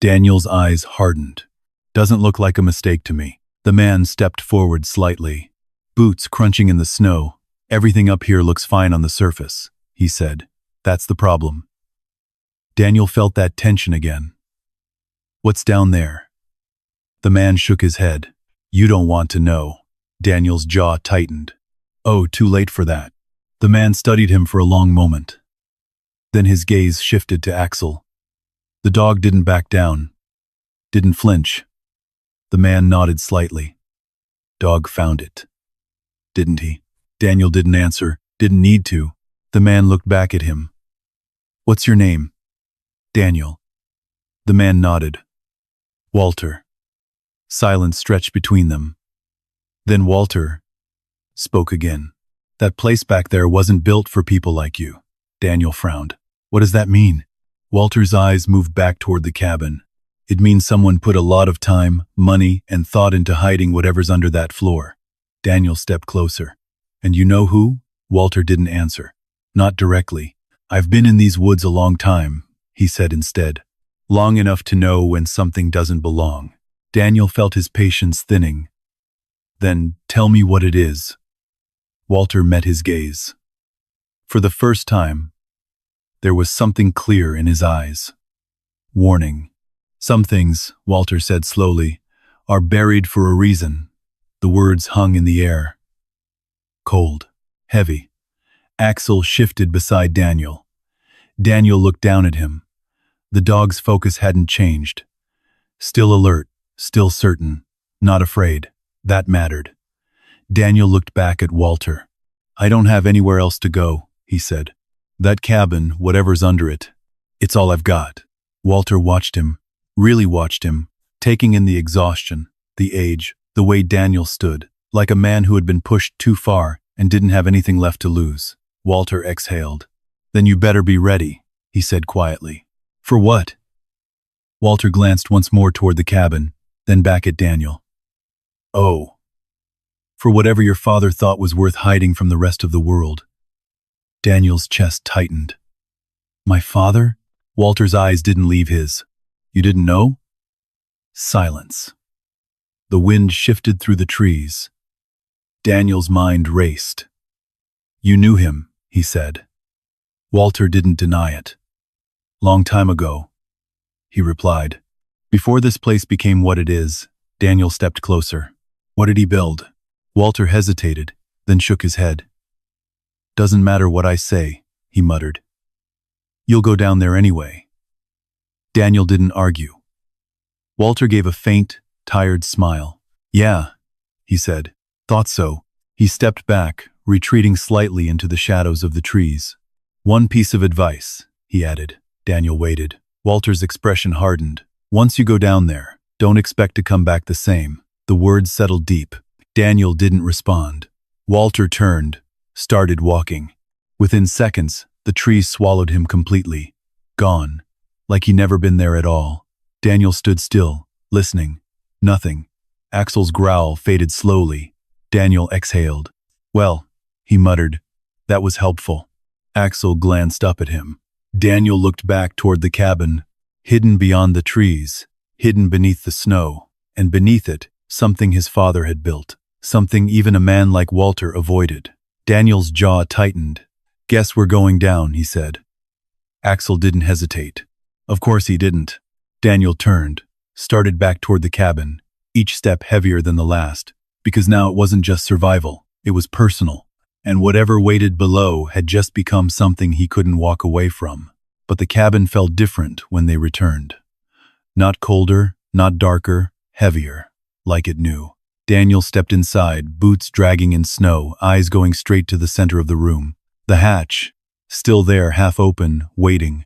Daniel's eyes hardened. "Doesn't look like a mistake to me." The man stepped forward slightly. Boots crunching in the snow. "Everything up here looks fine on the surface," he said. "That's the problem." Daniel felt that tension again. "What's down there?" The man shook his head. "You don't want to know." Daniel's jaw tightened. "Oh, too late for that." The man studied him for a long moment. Then his gaze shifted to Axel. The dog didn't back down. Didn't flinch. The man nodded slightly. "Dog found it. Didn't he?" Daniel didn't answer, didn't need to. The man looked back at him. "What's your name?" "Daniel." The man nodded. "Walter." Silence stretched between them. Then Walter spoke again. "That place back there wasn't built for people like you." Daniel frowned. "What does that mean?" Walter's eyes moved back toward the cabin. "It means someone put a lot of time, money, and thought into hiding whatever's under that floor." Daniel stepped closer. "And you know who?" Walter didn't answer. "Not directly. I've been in these woods a long time," he said instead. "Long enough to know when something doesn't belong." Daniel felt his patience thinning. "Then tell me what it is." Walter met his gaze. For the first time, there was something clear in his eyes. Warning. "Some things," Walter said slowly, "are buried for a reason." The words hung in the air. Cold. Heavy. Axel shifted beside Daniel. Daniel looked down at him. The dog's focus hadn't changed. Still alert, still certain, not afraid. That mattered. Daniel looked back at Walter. "I don't have anywhere else to go," he said. "That cabin, whatever's under it, it's all I've got." Walter watched him, really watched him, taking in the exhaustion, the age, the way Daniel stood, like a man who had been pushed too far and didn't have anything left to lose. Walter exhaled. "Then you better be ready," he said quietly. "For what?" Walter glanced once more toward the cabin, then back at Daniel. "Oh. For whatever your father thought was worth hiding from the rest of the world." Daniel's chest tightened. "My father?" Walter's eyes didn't leave his. "You didn't know?" Silence. The wind shifted through the trees. Daniel's mind raced. "You knew him," he said. Walter didn't deny it. "Long time ago," he replied. "Before this place became what it is." Daniel stepped closer. "What did he build?" Walter hesitated, then shook his head. "Doesn't matter what I say," he muttered. "You'll go down there anyway." Daniel didn't argue. Walter gave a faint, tired smile. "Yeah," he said. "Thought so." He stepped back, retreating slightly into the shadows of the trees. "One piece of advice," he added. Daniel waited. Walter's expression hardened. "Once you go down there, don't expect to come back the same." The words settled deep. Daniel didn't respond. Walter turned, started walking. Within seconds, the trees swallowed him completely. Gone. Like he'd never been there at all. Daniel stood still, listening. Nothing. Axel's growl faded slowly. Daniel exhaled. "Well," he muttered, "that was helpful." Axel glanced up at him. Daniel looked back toward the cabin, hidden beyond the trees, hidden beneath the snow, and beneath it, something his father had built, something even a man like Walter avoided. Daniel's jaw tightened. "Guess we're going down," he said. Axel didn't hesitate. Of course he didn't. Daniel turned, started back toward the cabin, each step heavier than the last, because now it wasn't just survival, it was personal. And whatever waited below had just become something he couldn't walk away from. But the cabin felt different when they returned. Not colder, not darker, heavier, like it knew. Daniel stepped inside, boots dragging in snow, eyes going straight to the center of the room. The hatch. still there, half open, waiting.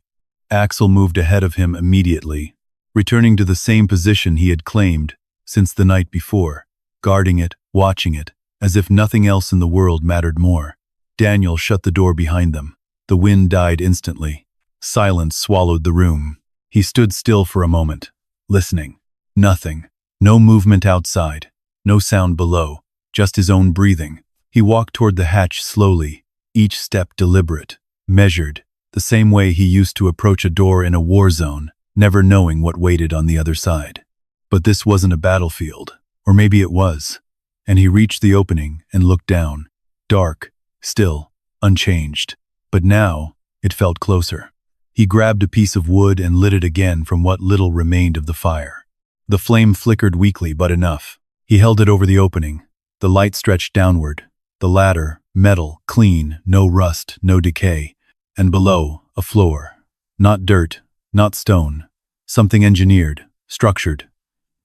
Axel moved ahead of him immediately, returning to the same position he had claimed since the night before, guarding it, watching it, as if nothing else in the world mattered more. Daniel shut the door behind them. The wind died instantly. Silence swallowed the room. He stood still for a moment, listening. Nothing. No movement outside. No sound below. Just his own breathing. He walked toward the hatch slowly, each step deliberate, measured, the same way he used to approach a door in a war zone, never knowing what waited on the other side. But this wasn't a battlefield. Or maybe it was. And he reached the opening and looked down. Dark, still, unchanged. But now, it felt closer. He grabbed a piece of wood and lit it again from what little remained of the fire. The flame flickered weakly, but enough. He held it over the opening. The light stretched downward. The ladder, metal, clean, no rust, no decay. And below, a floor. Not dirt, not stone. Something engineered, structured.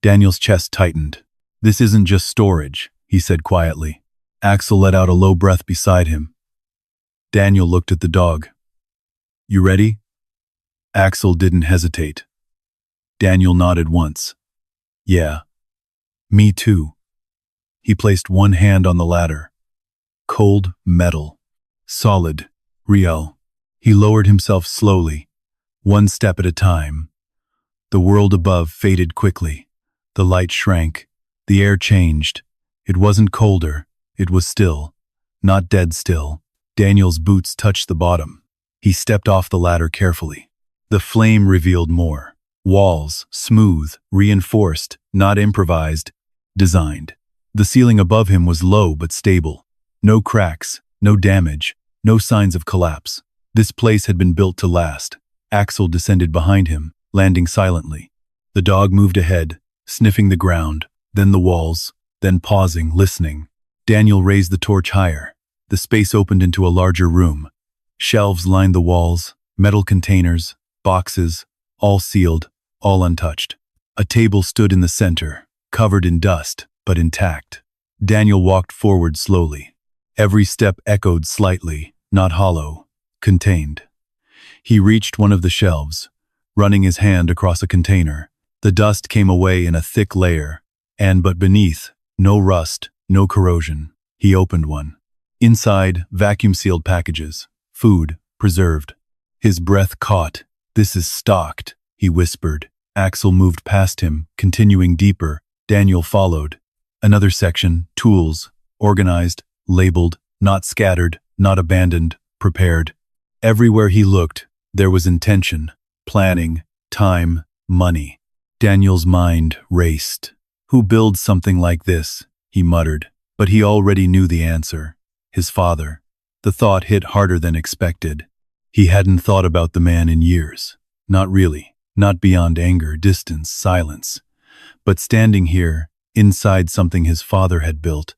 Daniel's chest tightened. "This isn't just storage," he said quietly. Axel let out a low breath beside him. Daniel looked at the dog. "You ready?" Axel didn't hesitate. Daniel nodded once. "Yeah. Me too." He placed one hand on the ladder. Cold metal. Solid. Real. He lowered himself slowly, one step at a time. The world above faded quickly. The light shrank. The air changed. It wasn't colder. It was still. Not dead still. Daniel's boots touched the bottom. He stepped off the ladder carefully. The flame revealed more. Walls, smooth, reinforced, not improvised, designed. The ceiling above him was low but stable. No cracks, no damage, no signs of collapse. This place had been built to last. Axel descended behind him, landing silently. The dog moved ahead, sniffing the ground, then the walls, then pausing, listening. Daniel raised the torch higher. The space opened into a larger room. Shelves lined the walls, metal containers, boxes, all sealed, all untouched. A table stood in the center, covered in dust, but intact. Daniel walked forward slowly. Every step echoed slightly, not hollow, contained. He reached one of the shelves, running his hand across a container. The dust came away in a thick layer, but beneath, no rust, no corrosion. He opened one. Inside, vacuum-sealed packages, food, preserved. His breath caught. "This is stocked," he whispered. Axel moved past him, continuing deeper. Daniel followed. Another section, tools, organized, labeled, not scattered, not abandoned, prepared. Everywhere he looked, there was intention, planning, time, money. Daniel's mind raced. "Who builds something like this?" he muttered. But he already knew the answer. His father. The thought hit harder than expected. He hadn't thought about the man in years. Not really. Not beyond anger, distance, silence. But standing here, inside something his father had built,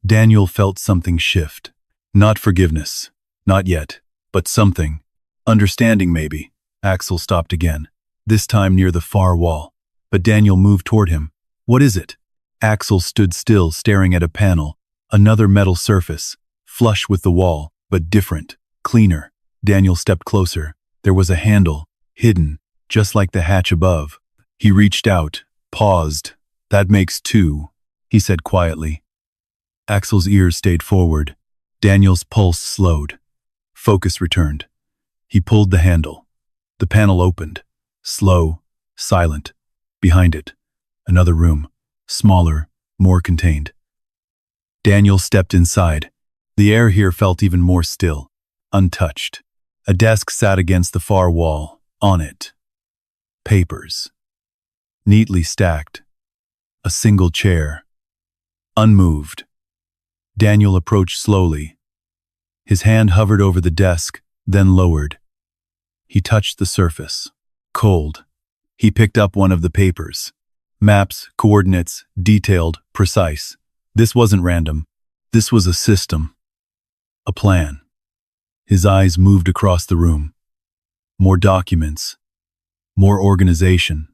Daniel felt something shift. Not forgiveness. Not yet. But something. Understanding, maybe. Axel stopped again. This time near the far wall. But Daniel moved toward him. "What is it?" Axel stood still, staring at a panel. Another metal surface. Flush with the wall, but different. Cleaner. Daniel stepped closer. There was a handle. Hidden. Just like the hatch above. He reached out. Paused. "That makes two," he said quietly. Axel's ears stayed forward. Daniel's pulse slowed. Focus returned. He pulled the handle. The panel opened. Slow. Silent. Behind it, another room. Smaller, more contained. Daniel stepped inside. The air here felt even more still, untouched. A desk sat against the far wall. On it, papers. Neatly stacked. A single chair. Unmoved. Daniel approached slowly. His hand hovered over the desk, then lowered. He touched the surface. Cold. He picked up one of the papers. Maps, coordinates, detailed, precise. This wasn't random. This was a system. A plan. His eyes moved across the room. More documents. More organization.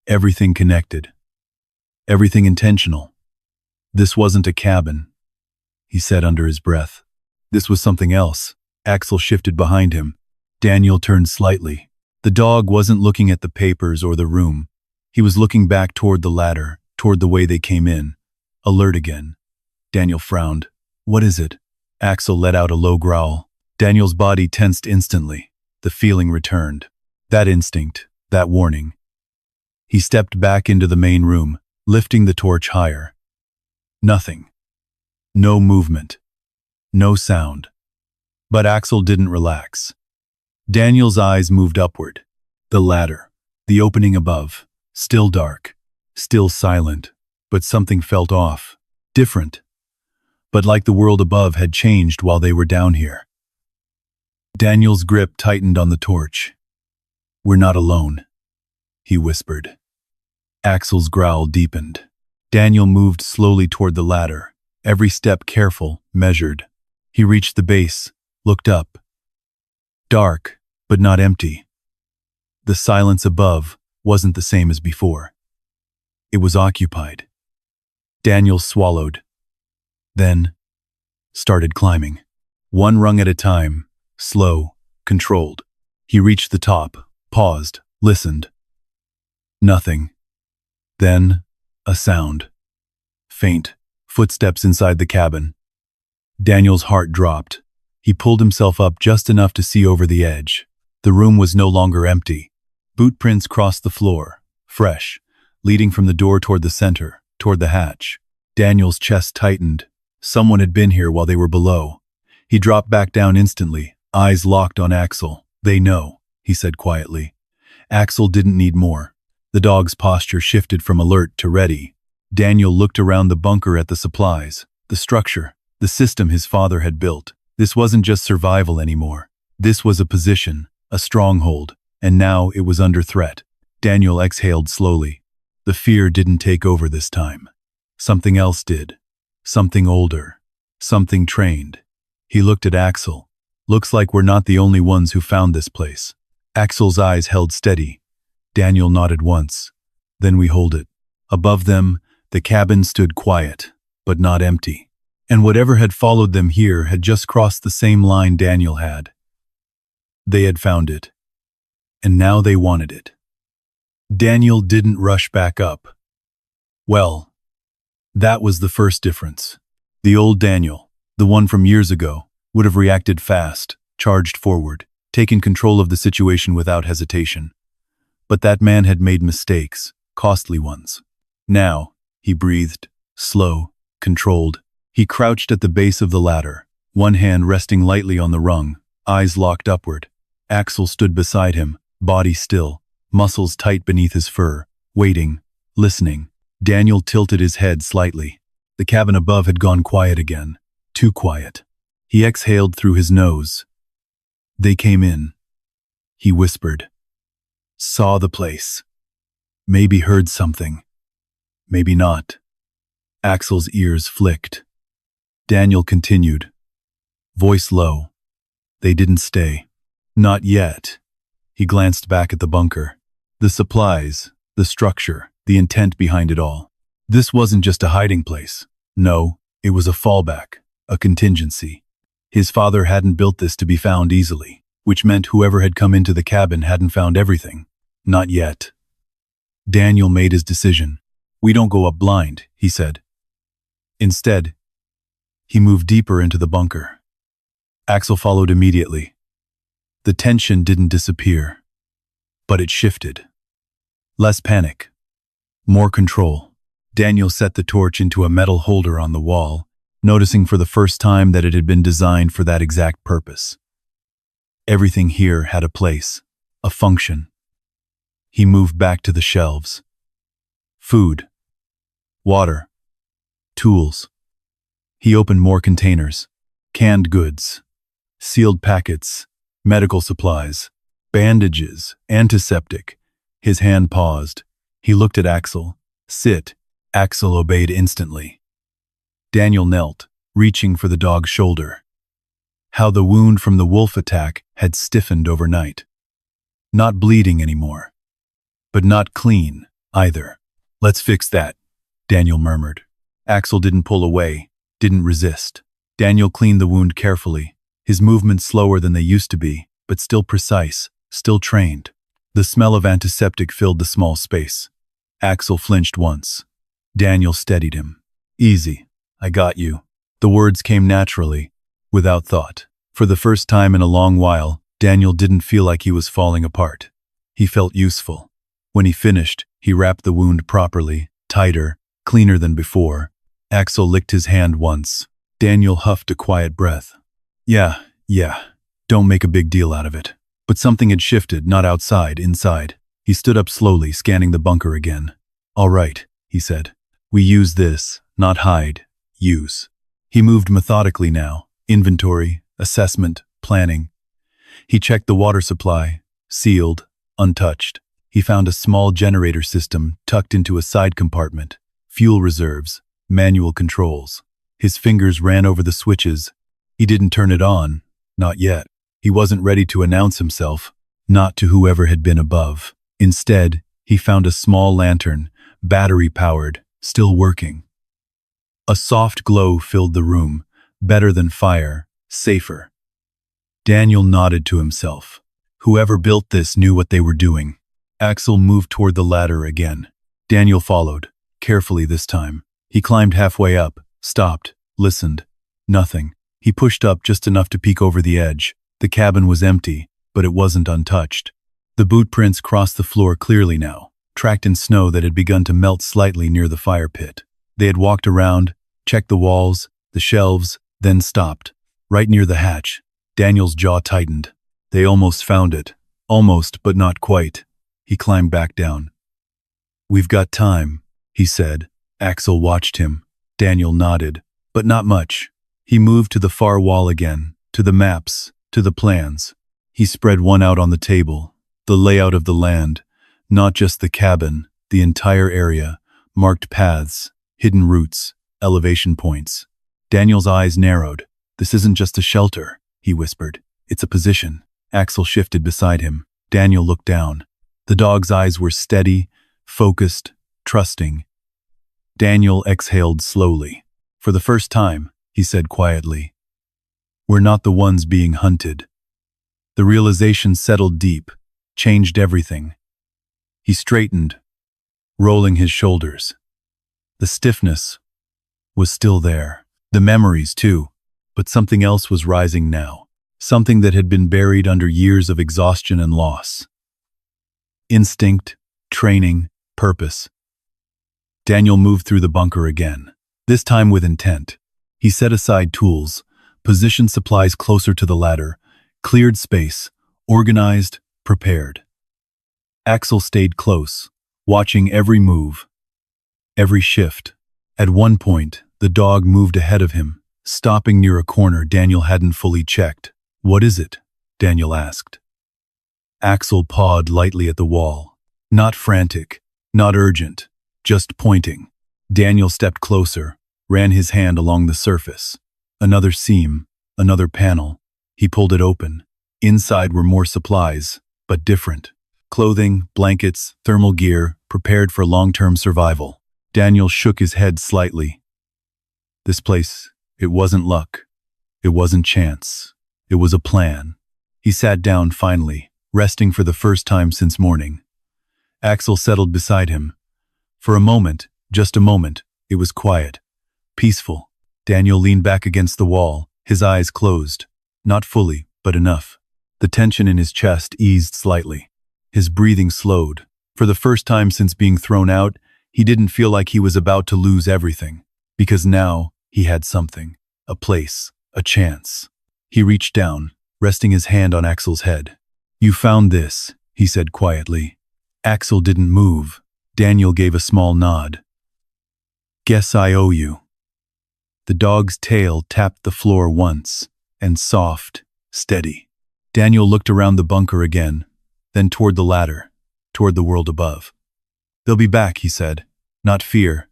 Everything connected. Everything intentional. This wasn't a cabin, he said under his breath. This was something else. Axel shifted behind him. Daniel turned slightly. The dog wasn't looking at the papers or the room. He was looking back toward the ladder, toward the way they came in. Alert again. Daniel frowned. What is it? Axel let out a low growl. Daniel's body tensed instantly. The feeling returned. That instinct, that warning. He stepped back into the main room, lifting the torch higher. Nothing. No movement. No sound. But Axel didn't relax. Daniel's eyes moved upward. The ladder. The opening above. Still dark. Still silent. But something felt off. Different. But like the world above had changed while they were down here. Daniel's grip tightened on the torch. We're not alone, he whispered. Axel's growl deepened. Daniel moved slowly toward the ladder, every step careful, measured. He reached the base, looked up. Dark, but not empty. The silence above wasn't the same as before. It was occupied. Daniel swallowed. Then started climbing. One rung at a time, slow, controlled. He reached the top, paused, listened. Nothing. Then, a sound. Faint, footsteps inside the cabin. Daniel's heart dropped. He pulled himself up just enough to see over the edge. The room was no longer empty. Boot prints crossed the floor, fresh, leading from the door toward the center, toward the hatch. Daniel's chest tightened. Someone had been here while they were below. He dropped back down instantly, eyes locked on Axel. They know, he said quietly. Axel didn't need more. The dog's posture shifted from alert to ready. Daniel looked around the bunker at the supplies, the structure, the system his father had built. This wasn't just survival anymore. This was a position, a stronghold, and now it was under threat. Daniel exhaled slowly. The fear didn't take over this time. Something else did. Something older. Something trained. He looked at Axel. Looks like we're not the only ones who found this place. Axel's eyes held steady. Daniel nodded once. Then we hold it. Above them, the cabin stood quiet, but not empty. And whatever had followed them here had just crossed the same line Daniel had. They had found it. And now they wanted it. Daniel didn't rush back up. Well, that was the first difference. The old Daniel, the one from years ago, would have reacted fast, charged forward, taken control of the situation without hesitation. But that man had made mistakes, costly ones. Now, he breathed, slow, controlled. He crouched at the base of the ladder, one hand resting lightly on the rung, eyes locked upward. Axel stood beside him, body still, muscles tight beneath his fur, waiting, listening. Daniel tilted his head slightly. The cabin above had gone quiet again, too quiet. He exhaled through his nose. They came in. He whispered. Saw the place. Maybe heard something. Maybe not. Axel's ears flicked. Daniel continued. Voice low. They didn't stay. Not yet. He glanced back at the bunker. The supplies, the structure, the intent behind it all. This wasn't just a hiding place. No, it was a fallback, a contingency. His father hadn't built this to be found easily, which meant whoever had come into the cabin hadn't found everything. Not yet. Daniel made his decision. We don't go up blind, he said. Instead, he moved deeper into the bunker. Axel followed immediately. The tension didn't disappear, but it shifted. Less panic. More control. Daniel set the torch into a metal holder on the wall, noticing for the first time that it had been designed for that exact purpose. Everything here had a place, a function. He moved back to the shelves. Food. Water. Tools. He opened more containers. Canned goods. Sealed packets. Medical supplies. Bandages. Antiseptic. His hand paused. He looked at Axel. Sit. Axel obeyed instantly. Daniel knelt, reaching for the dog's shoulder. How the wound from the wolf attack had stiffened overnight. Not bleeding anymore. But not clean, either. Let's fix that, Daniel murmured. Axel didn't pull away, didn't resist. Daniel cleaned the wound carefully, his movements slower than they used to be, but still precise, still trained. The smell of antiseptic filled the small space. Axel flinched once. Daniel steadied him. "Easy. I got you." The words came naturally, without thought. For the first time in a long while, Daniel didn't feel like he was falling apart. He felt useful. When he finished, he wrapped the wound properly, tighter, cleaner than before. Axel licked his hand once. Daniel huffed a quiet breath. Yeah, don't make a big deal out of it." But something had shifted, not outside, inside. He stood up slowly, scanning the bunker again. "All right," he said. "We use this, not hide. Use." He moved methodically now. Inventory, assessment, planning. He checked the water supply, sealed, untouched. He found a small generator system tucked into a side compartment. Fuel reserves, manual controls. His fingers ran over the switches. He didn't turn it on, not yet. He wasn't ready to announce himself, not to whoever had been above. Instead, he found a small lantern, battery-powered, still working. A soft glow filled the room, better than fire, safer. Daniel nodded to himself. Whoever built this knew what they were doing. Axel moved toward the ladder again. Daniel followed, carefully this time. He climbed halfway up, stopped, listened. Nothing. He pushed up just enough to peek over the edge. The cabin was empty, but it wasn't untouched. The boot prints crossed the floor clearly now, tracked in snow that had begun to melt slightly near the fire pit. They had walked around, checked the walls, the shelves, then stopped. Right near the hatch. Daniel's jaw tightened. They almost found it. Almost, but not quite. He climbed back down. "We've got time," he said. Axel watched him. Daniel nodded, but not much. He moved to the far wall again, to the maps, to the plans. He spread one out on the table. The layout of the land, not just the cabin, the entire area, marked paths, hidden routes, elevation points. Daniel's eyes narrowed. "This isn't just a shelter," he whispered. "It's a position." Axel shifted beside him. Daniel looked down. The dog's eyes were steady, focused, trusting. Daniel exhaled slowly. "For the first time," he said quietly, "we're not the ones being hunted." The realization settled deep, changed everything. He straightened, rolling his shoulders. The stiffness was still there. The memories, too. But something else was rising now. Something that had been buried under years of exhaustion and loss. Instinct, training, purpose. Daniel moved through the bunker again, this time with intent. He set aside tools, positioned supplies closer to the ladder, cleared space, organized, prepared. Axel stayed close, watching every move, every shift. At one point, the dog moved ahead of him, stopping near a corner Daniel hadn't fully checked. "What is it?" Daniel asked. Axel pawed lightly at the wall. Not frantic, not urgent, just pointing. Daniel stepped closer, ran his hand along the surface. Another seam, another panel. He pulled it open. Inside were more supplies, but different. Clothing, blankets, thermal gear, prepared for long-term survival. Daniel shook his head slightly. This place, it wasn't luck. It wasn't chance. It was a plan. He sat down finally, resting for the first time since morning. Axel settled beside him. For a moment, just a moment, it was quiet, peaceful. Daniel leaned back against the wall, his eyes closed. Not fully, but enough. The tension in his chest eased slightly. His breathing slowed. For the first time since being thrown out, he didn't feel like he was about to lose everything. Because now, he had something. A place. A chance. He reached down, resting his hand on Axel's head. "You found this," he said quietly. Axel didn't move. Daniel gave a small nod. "Guess I owe you." The dog's tail tapped the floor once, and soft, steady. Daniel looked around the bunker again, then toward the ladder, toward the world above. "They'll be back," he said. "Not fear.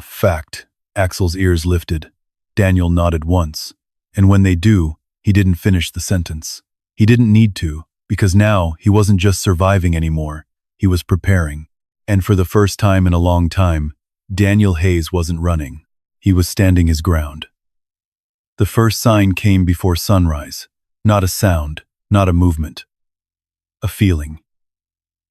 Fact." Axel's ears lifted. Daniel nodded once. And when they do, he didn't finish the sentence. He didn't need to, because now he wasn't just surviving anymore. He was preparing. And for the first time in a long time, Daniel Hayes wasn't running. He was standing his ground. The first sign came before sunrise. Not a sound, not a movement. A feeling.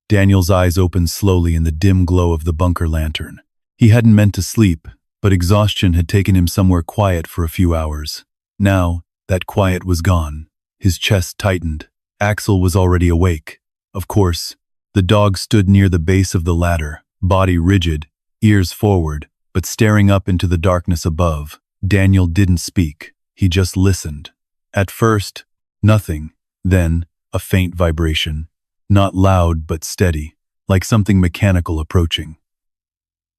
Daniel's eyes opened slowly in the dim glow of the bunker lantern. He hadn't meant to sleep, but exhaustion had taken him somewhere quiet for a few hours. Now, that quiet was gone. His chest tightened. Axel was already awake. Of course, the dog stood near the base of the ladder, body rigid, ears forward, but staring up into the darkness above. Daniel didn't speak. He just listened. At first, nothing. Then, a faint vibration. Not loud but steady, like something mechanical approaching.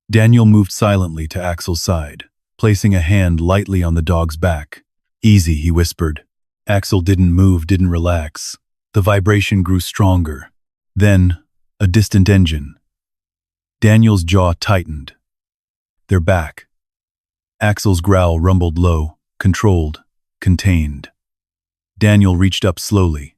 Daniel moved silently to Axel's side, placing a hand lightly on the dog's back. "Easy," he whispered. Axel didn't move, didn't relax. The vibration grew stronger. Then, a distant engine. Daniel's jaw tightened. "They're back." Axel's growl rumbled low, controlled, contained. Daniel reached up slowly,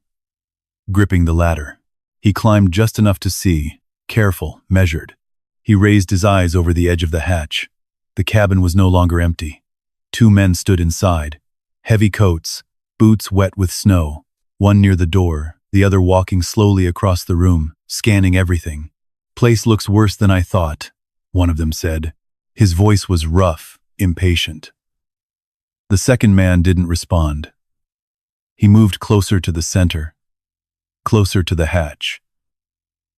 gripping the ladder. He climbed just enough to see, careful, measured. He raised his eyes over the edge of the hatch. The cabin was no longer empty. 2 men stood inside. Heavy coats, boots wet with snow. One near the door, the other walking slowly across the room, scanning everything. "Place looks worse than I thought," one of them said. His voice was rough, impatient. The second man didn't respond. He moved closer to the center, closer to the hatch.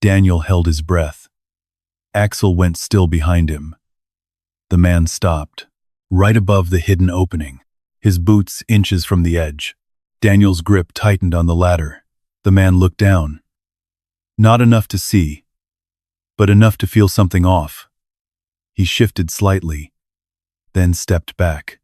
Daniel held his breath. Axel went still behind him. The man stopped, right above the hidden opening, his boots inches from the edge. Daniel's grip tightened on the ladder. The man looked down. Not enough to see, but enough to feel something off. He shifted slightly, then stepped back.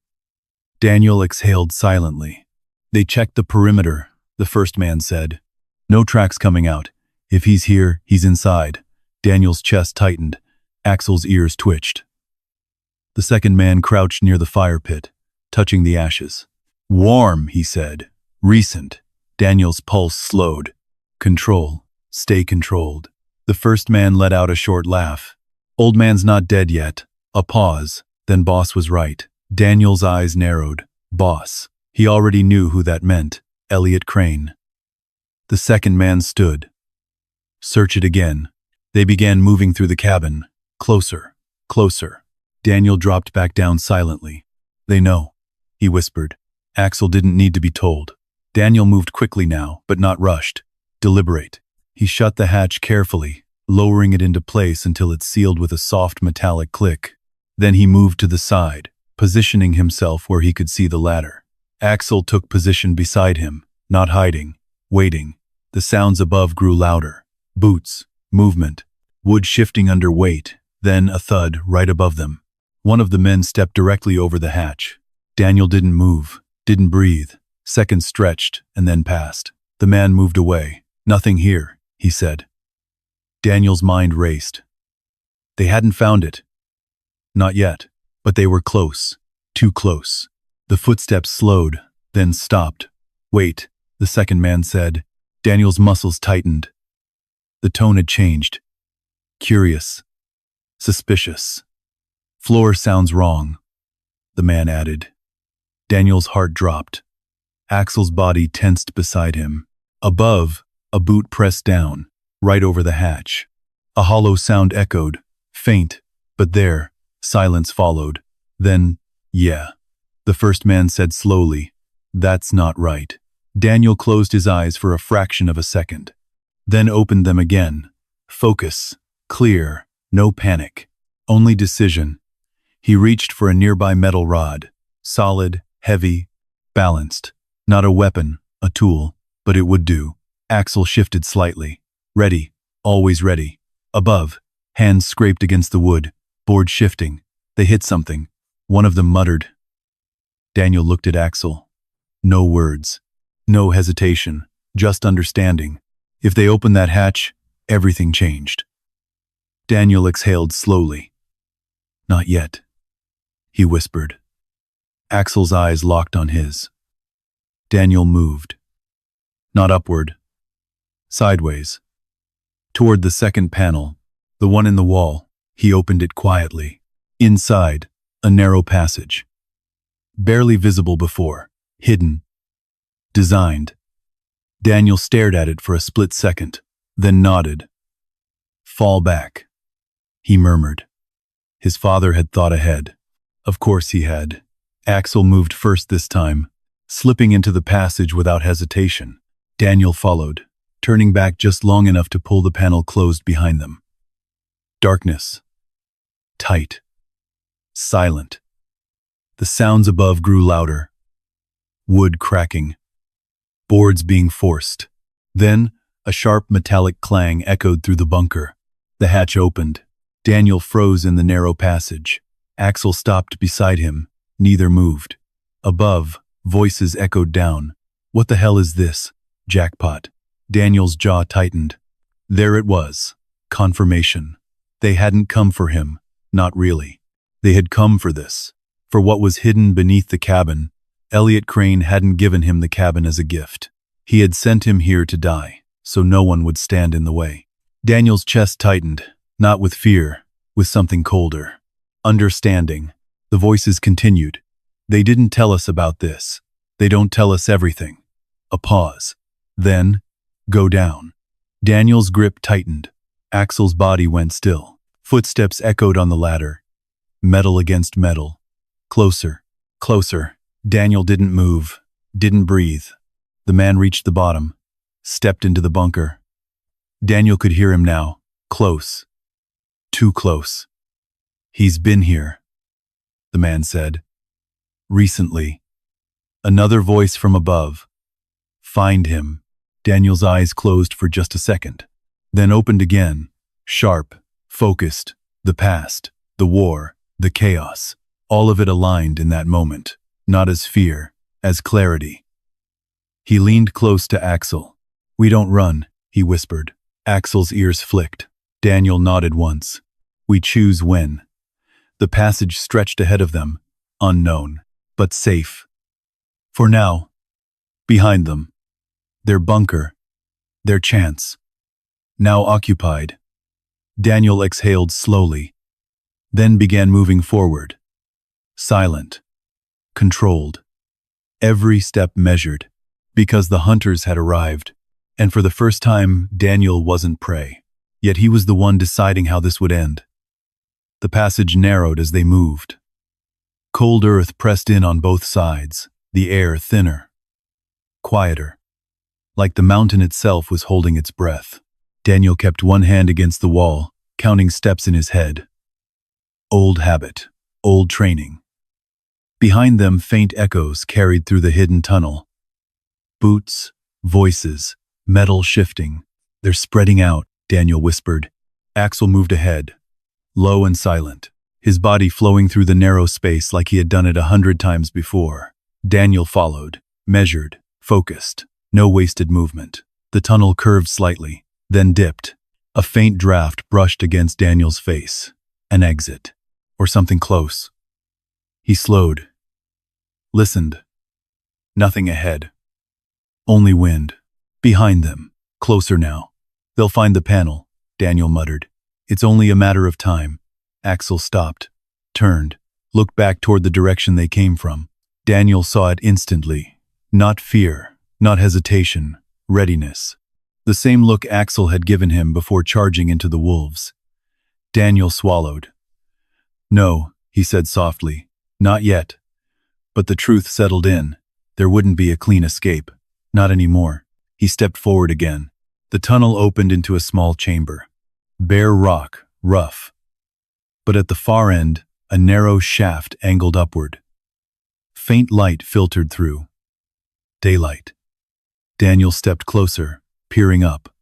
Daniel exhaled silently. "They checked the perimeter," the first man said. "No tracks coming out. If he's here, he's inside." Daniel's chest tightened. Axel's ears twitched. The second man crouched near the fire pit, touching the ashes. "Warm," he said. "Recent." Daniel's pulse slowed. "Control. Stay controlled." The first man let out a short laugh. "Old man's not dead yet." A pause. Then boss was right. Daniel's eyes narrowed. Boss. He already knew who that meant. Elliot Crane. The second man stood. "Search it again." They began moving through the cabin. Closer. Closer. Daniel dropped back down silently. "They know," he whispered. Axel didn't need to be told. Daniel moved quickly now, but not rushed. Deliberate. He shut the hatch carefully, lowering it into place until it sealed with a soft metallic click. Then he moved to the side, positioning himself where he could see the ladder. Axel took position beside him, not hiding, waiting. The sounds above grew louder. Boots, movement, wood shifting under weight, then a thud right above them. One of the men stepped directly over the hatch. Daniel didn't move, didn't breathe. Seconds stretched and then passed. The man moved away. "Nothing here," he said. Daniel's mind raced. They hadn't found it. Not yet, but they were close, too close. The footsteps slowed, then stopped. "Wait," the second man said. Daniel's muscles tightened. The tone had changed. Curious. Suspicious. "Floor sounds wrong," the man added. Daniel's heart dropped. Axel's body tensed beside him. Above, a boot pressed down, right over the hatch. A hollow sound echoed, faint, but there, silence followed. Then, "Yeah," the first man said slowly. "That's not right." Daniel closed his eyes for a fraction of a second, then opened them again. Focus, clear, no panic, only decision. He reached for a nearby metal rod, solid, heavy, balanced. Not a weapon, a tool, but it would do. Axel shifted slightly. Ready, always ready. Above, hands scraped against the wood, board shifting. They hit something. One of them muttered. Daniel looked at Axel. No words. No hesitation, just understanding. If they opened that hatch, everything changed. Daniel exhaled slowly. "Not yet," he whispered. Axel's eyes locked on his. Daniel moved. Not upward. Sideways. Toward the second panel, the one in the wall. He opened it quietly. Inside, a narrow passage. Barely visible before. Hidden. Designed. Daniel stared at it for a split second, then nodded. Fall back, he murmured. His father had thought ahead. Of course he had. Axel moved first this time, slipping into the passage without hesitation. Daniel followed, turning back just long enough to pull the panel closed behind them. Darkness. Tight. Silent. The sounds above grew louder. Wood cracking. Boards being forced. Then, a sharp metallic clang echoed through the bunker. The hatch opened. Daniel froze in the narrow passage. Axel stopped beside him. Neither moved. Above, voices echoed down. What the hell is this? Jackpot. Daniel's jaw tightened. There it was. Confirmation. They hadn't come for him. Not really. They had come for this. For what was hidden beneath the cabin. Elliot Crane hadn't given him the cabin as a gift. He had sent him here to die, so no one would stand in the way. Daniel's chest tightened, not with fear, with something colder. Understanding. The voices continued. They didn't tell us about this. They don't tell us everything. A pause. Then, go down. Daniel's grip tightened. Axel's body went still. Footsteps echoed on the ladder. Metal against metal. Closer. Closer. Daniel didn't move. Didn't breathe. The man reached the bottom. Stepped into the bunker. Daniel could hear him now. Close. Too close. He's been here, the man said. Recently. Another voice from above. Find him. Daniel's eyes closed for just a second, then opened again. Sharp, focused. The past, the war, the chaos. All of it aligned in that moment, not as fear, as clarity. He leaned close to Axel. We don't run, he whispered. Axel's ears flicked. Daniel nodded once. We choose when. The passage stretched ahead of them, unknown, but safe. For now, behind them, their bunker, their chance. Now occupied. Daniel exhaled slowly, then began moving forward. Silent, controlled. Every step measured, because the hunters had arrived, and for the first time, Daniel wasn't prey. Yet he was the one deciding how this would end. The passage narrowed as they moved. Cold earth pressed in on both sides, the air thinner, quieter, like the mountain itself was holding its breath. Daniel kept one hand against the wall, counting steps in his head. Old habit, old training. Behind them, faint echoes carried through the hidden tunnel. Boots, voices, metal shifting. They're spreading out, Daniel whispered. Axel moved ahead, low and silent, his body flowing through the narrow space like he had done it 100 times before. Daniel followed, measured, focused, no wasted movement. The tunnel curved slightly, then dipped. A faint draft brushed against Daniel's face. An exit, or something close. He slowed, listened. Nothing ahead. Only wind. Behind them, closer now. They'll find the panel, Daniel muttered. It's only a matter of time. Axel stopped, turned, looked back toward the direction they came from. Daniel saw it instantly. Not fear, not hesitation, readiness. The same look Axel had given him before charging into the wolves. Daniel swallowed. No, he said softly, not yet. But the truth settled in. There wouldn't be a clean escape. Not anymore. He stepped forward again. The tunnel opened into a small chamber. Bare rock, rough. But at the far end, a narrow shaft angled upward. Faint light filtered through. Daylight. Daniel stepped closer, peering up.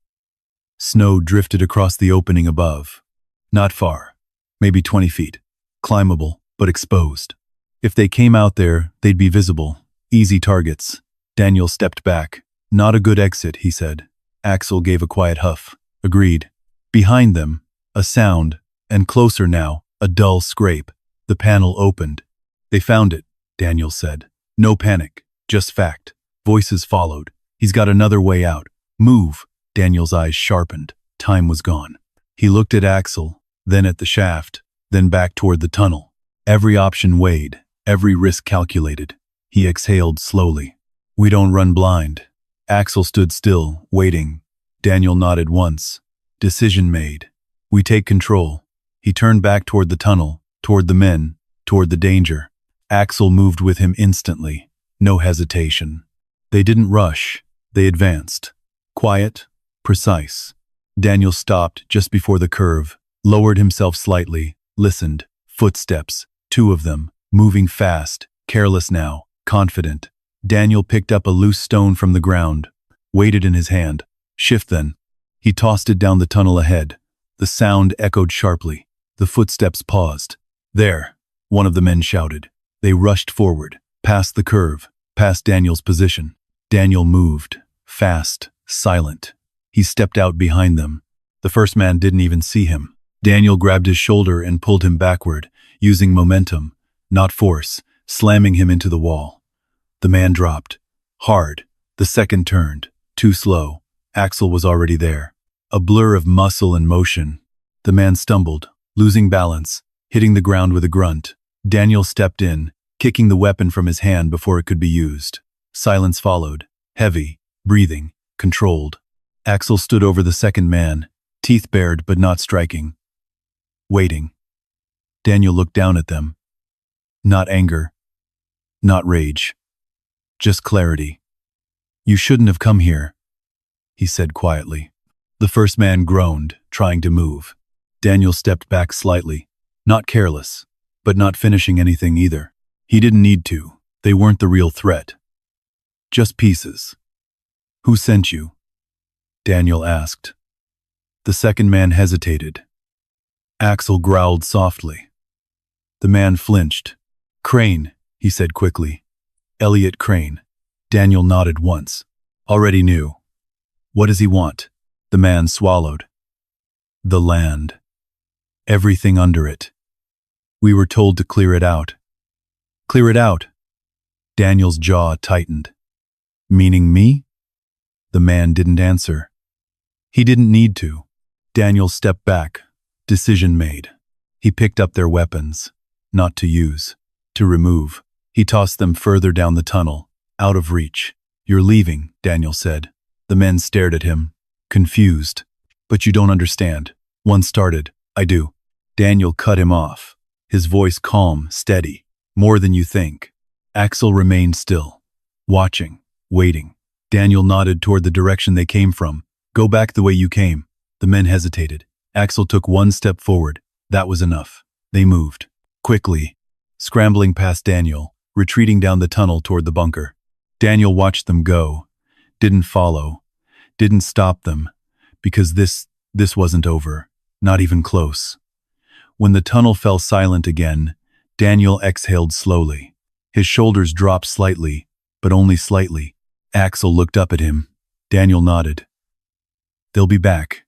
Snow drifted across the opening above. Not far, maybe 20 feet. Climbable, but exposed. If they came out there, they'd be visible. Easy targets. Daniel stepped back. Not a good exit, he said. Axel gave a quiet huff. Agreed. Behind them, a sound, and closer now, a dull scrape. The panel opened. They found it, Daniel said. No panic, just fact. Voices followed. He's got another way out. Move. Daniel's eyes sharpened. Time was gone. He looked at Axel, then at the shaft, then back toward the tunnel. Every option weighed, every risk calculated. He exhaled slowly. We don't run blind. Axel stood still, waiting. Daniel nodded once. Decision made. We take control. He turned back toward the tunnel, toward the men, toward the danger. Axel moved with him instantly. No hesitation. They didn't rush. They advanced. Quiet, precise. Daniel stopped just before the curve, lowered himself slightly, listened. Footsteps, 2 of them, moving fast, careless now, confident. Daniel picked up a loose stone from the ground, weighted in his hand. Shift then. He tossed it down the tunnel ahead. The sound echoed sharply. The footsteps paused. There, one of the men shouted. They rushed forward, past the curve, past Daniel's position. Daniel moved, fast, silent. He stepped out behind them. The first man didn't even see him. Daniel grabbed his shoulder and pulled him backward, using momentum, not force, slamming him into the wall. The man dropped. Hard. The second turned. Too slow. Axel was already there. A blur of muscle and motion. The man stumbled, losing balance, hitting the ground with a grunt. Daniel stepped in, kicking the weapon from his hand before it could be used. Silence followed. Heavy, breathing, controlled. Axel stood over the second man, teeth bared but not striking. Waiting. Daniel looked down at them. Not anger. Not rage. Just clarity. You shouldn't have come here, he said quietly. The first man groaned, trying to move. Daniel stepped back slightly. Not careless, but not finishing anything either. He didn't need to. They weren't the real threat. Just pieces. Who sent you? Daniel asked. The second man hesitated. Axel growled softly. The man flinched. Crane, he said quickly. Elliot Crane. Daniel nodded once. Already knew. What does he want? The man swallowed. The land. Everything under it. We were told to clear it out. Clear it out. Daniel's jaw tightened. Meaning me? The man didn't answer. He didn't need to. Daniel stepped back. Decision made. He picked up their weapons. Not to use. To remove. He tossed them further down the tunnel. Out of reach. You're leaving, Daniel said. The men stared at him. Confused. But you don't understand. One started. I do. Daniel cut him off. His voice calm, steady. More than you think. Axel remained still. Watching. Waiting. Daniel nodded toward the direction they came from. Go back the way you came. The men hesitated. Axel took one step forward. That was enough. They moved. Quickly. Scrambling past Daniel. Retreating down the tunnel toward the bunker. Daniel watched them go. Didn't follow. Didn't stop them. Because this wasn't over. Not even close. When the tunnel fell silent again, Daniel exhaled slowly. His shoulders dropped slightly, but only slightly. Axel looked up at him. Daniel nodded. They'll be back,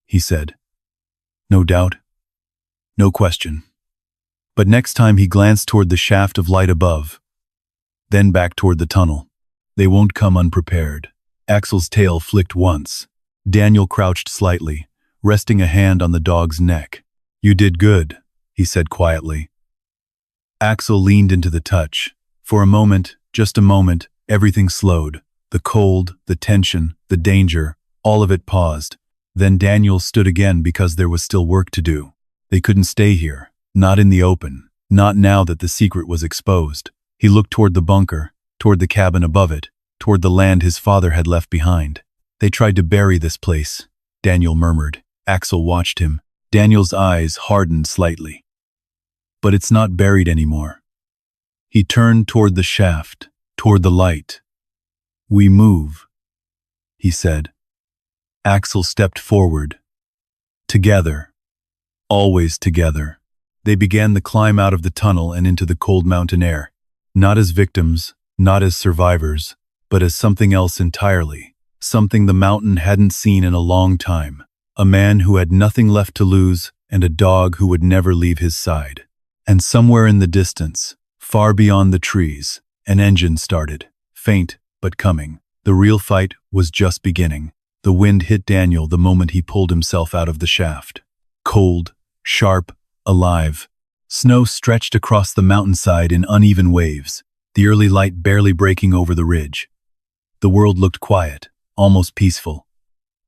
he said. No doubt. No question. But next time he glanced toward the shaft of light above, then back toward the tunnel. They won't come unprepared. Axel's tail flicked once. Daniel crouched slightly, resting a hand on the dog's neck. You did good, he said quietly. Axel leaned into the touch. For a moment, just a moment, everything slowed. The cold, the tension, the danger, all of it paused. Then Daniel stood again because there was still work to do. They couldn't stay here, not in the open, not now that the secret was exposed. He looked toward the bunker, toward the cabin above it, toward the land his father had left behind. They tried to bury this place, Daniel murmured. Axel watched him. Daniel's eyes hardened slightly. But it's not buried anymore. He turned toward the shaft, toward the light. We move, he said. Axel stepped forward. Together. Always together. They began the climb out of the tunnel and into the cold mountain air. Not as victims, not as survivors, but as something else entirely. Something the mountain hadn't seen in a long time. A man who had nothing left to lose and a dog who would never leave his side. And somewhere in the distance, far beyond the trees, an engine started. Faint, but coming. The real fight was just beginning. The wind hit Daniel the moment he pulled himself out of the shaft. Cold, sharp, alive. Snow stretched across the mountainside in uneven waves. the early light barely breaking over the ridge. The world looked quiet, almost peaceful.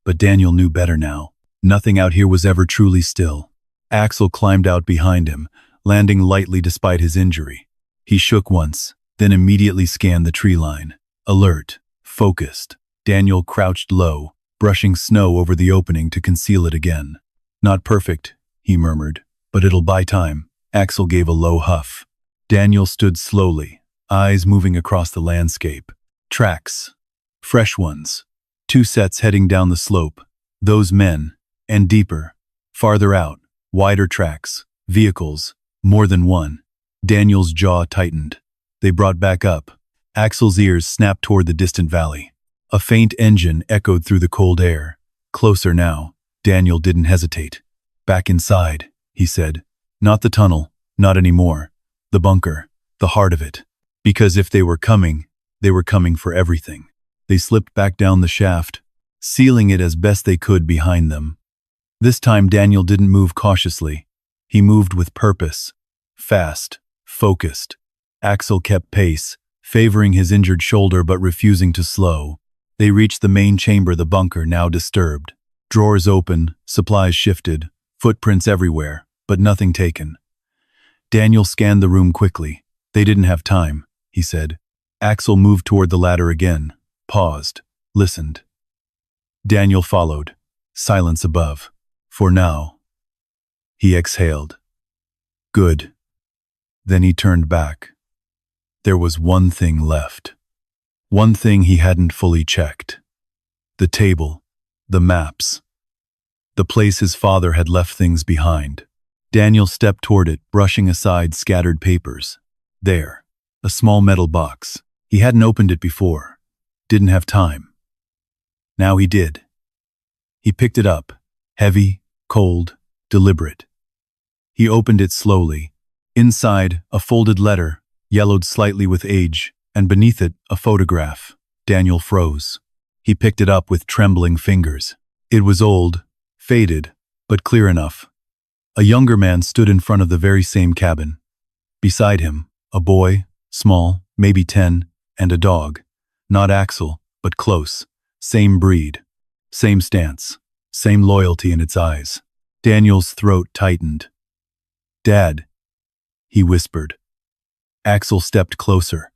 But Daniel knew better now. Nothing out here was ever truly still. Axel climbed out behind him, landing lightly despite his injury. He shook once, then immediately scanned the tree line. Alert, focused. Daniel crouched low, brushing snow over the opening to conceal it again. Not perfect, he murmured, but it'll buy time. Axel gave a low huff. Daniel stood slowly, eyes moving across the landscape. Tracks. Fresh ones. 2 sets heading down the slope. Those men. And deeper. Farther out. Wider tracks. Vehicles. More than one. Daniel's jaw tightened. They brought back up. Axel's ears snapped toward the distant valley. A faint engine echoed through the cold air. Closer now. Daniel didn't hesitate. Back inside, he said. Not the tunnel. Not anymore. The bunker. The heart of it. Because if they were coming for everything. They slipped back down the shaft, sealing it as best they could behind them. This time Daniel didn't move cautiously. He moved with purpose. Fast. Focused. Axel kept pace, favoring his injured shoulder but refusing to slow. They reached the main chamber, the bunker, now disturbed. Drawers open, supplies shifted, footprints everywhere, but nothing taken. Daniel scanned the room quickly. They didn't have time, he said. Axel moved toward the ladder again, paused, listened. Daniel followed. Silence above. For now. He exhaled. Good. Then he turned back. There was one thing left. One thing he hadn't fully checked. The table. The maps. The place his father had left things behind. Daniel stepped toward it, brushing aside scattered papers. There. A small metal box. He hadn't opened it before. Didn't have time. Now he did. He picked it up. Heavy, cold, deliberate. He opened it slowly. Inside, a folded letter, yellowed slightly with age, and beneath it, a photograph. Daniel froze. He picked it up with trembling fingers. It was old, faded, but clear enough. A younger man stood in front of the very same cabin. Beside him, a boy, small, maybe 10, and a dog. Not Axel, but close. Same breed. Same stance. Same loyalty in its eyes. Daniel's throat tightened. Dad, he whispered. Axel stepped closer,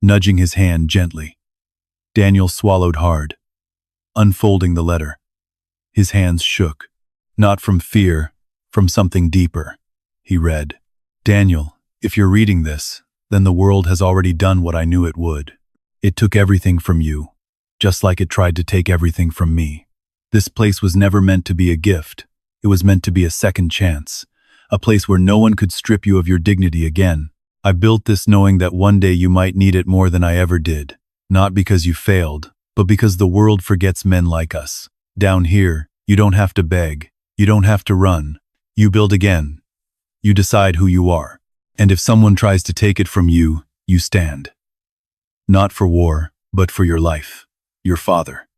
nudging his hand gently. Daniel swallowed hard, unfolding the letter. His hands shook. Not from fear, from something deeper. He read, Daniel, if you're reading this, then the world has already done what I knew it would. It took everything from you, just like it tried to take everything from me. This place was never meant to be a gift. It was meant to be a second chance, a place where no one could strip you of your dignity again. I built this knowing that one day you might need it more than I ever did, not because you failed, but because the world forgets men like us. Down here, you don't have to beg, you don't have to run. You build again. You decide who you are. And if someone tries to take it from you, you stand. Not for war, but for your life, your father.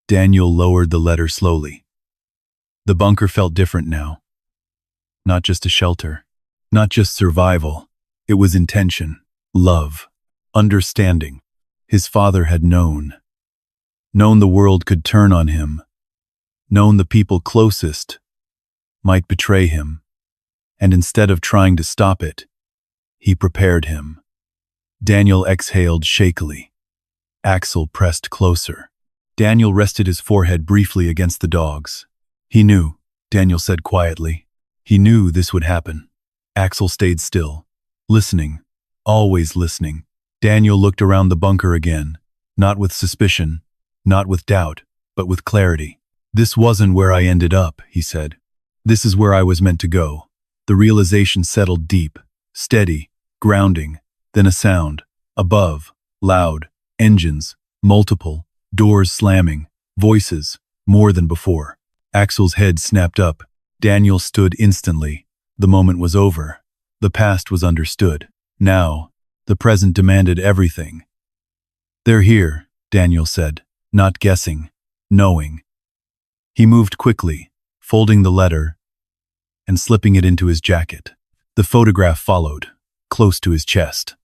Daniel lowered the letter slowly. The bunker felt different now. Not just a shelter, not just survival. It was intention, love, understanding. His father had known. Known the world could turn on him. Known the people closest might betray him. And instead of trying to stop it, he prepared him. Daniel exhaled shakily. Axel pressed closer. Daniel rested his forehead briefly against the dog's. He knew, Daniel said quietly. He knew this would happen. Axel stayed still, listening, always listening. Daniel looked around the bunker again, not with suspicion, not with doubt, but with clarity. This wasn't where I ended up, he said. This is where I was meant to go. The realization settled deep, steady, grounding, then a sound. Above, loud, engines, multiple, doors slamming, voices, more than before. Axel's head snapped up. Daniel stood instantly. The moment was over. The past was understood. Now, the present demanded everything. They're here, Daniel said, not guessing, knowing. He moved quickly, folding the letter and slipping it into his jacket. The photograph followed, close to his chest.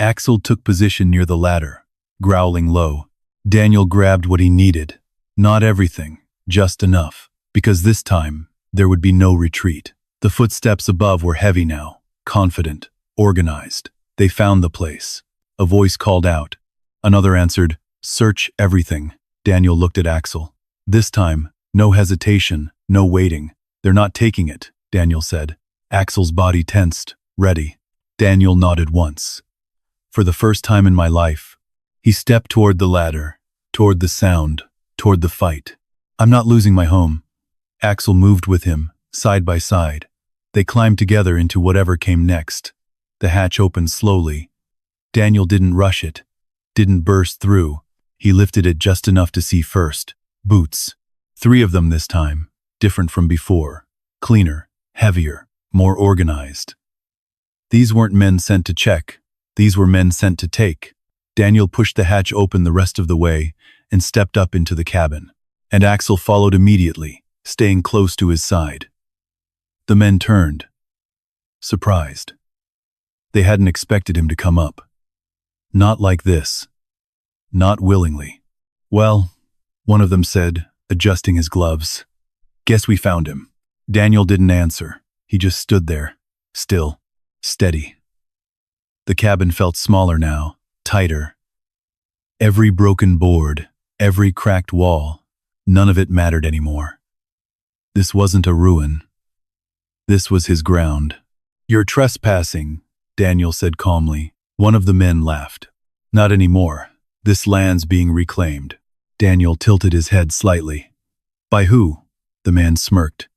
Axel took position near the ladder, growling low. Daniel grabbed what he needed. Not everything, just enough, because this time, there would be no retreat. The footsteps above were heavy now, confident, organized. They found the place. A voice called out. Another answered, "Search everything." Daniel looked at Axel. This time, no hesitation, no waiting. "They're not taking it," Daniel said. Axel's body tensed, ready. Daniel nodded once. "For the first time in my life." He stepped toward the ladder, toward the sound, toward the fight. "I'm not losing my home." Axel moved with him, side by side. They climbed together into whatever came next. The hatch opened slowly. Daniel didn't rush it, didn't burst through. He lifted it just enough to see first. Boots. 3 of them this time, different from before. Cleaner, heavier, more organized. These weren't men sent to check. These were men sent to take. Daniel pushed the hatch open the rest of the way and stepped up into the cabin. And Axel followed immediately, staying close to his side. The men turned, surprised. They hadn't expected him to come up. Not like this. Not willingly. "Well," one of them said, adjusting his gloves. "Guess we found him." Daniel didn't answer. He just stood there, still, steady. The cabin felt smaller now, tighter. Every broken board, every cracked wall, none of it mattered anymore. This wasn't a ruin. This was his ground. "You're trespassing," Daniel said calmly. One of the men laughed. "Not anymore. This land's being reclaimed." Daniel tilted his head slightly. "By who?" The man smirked.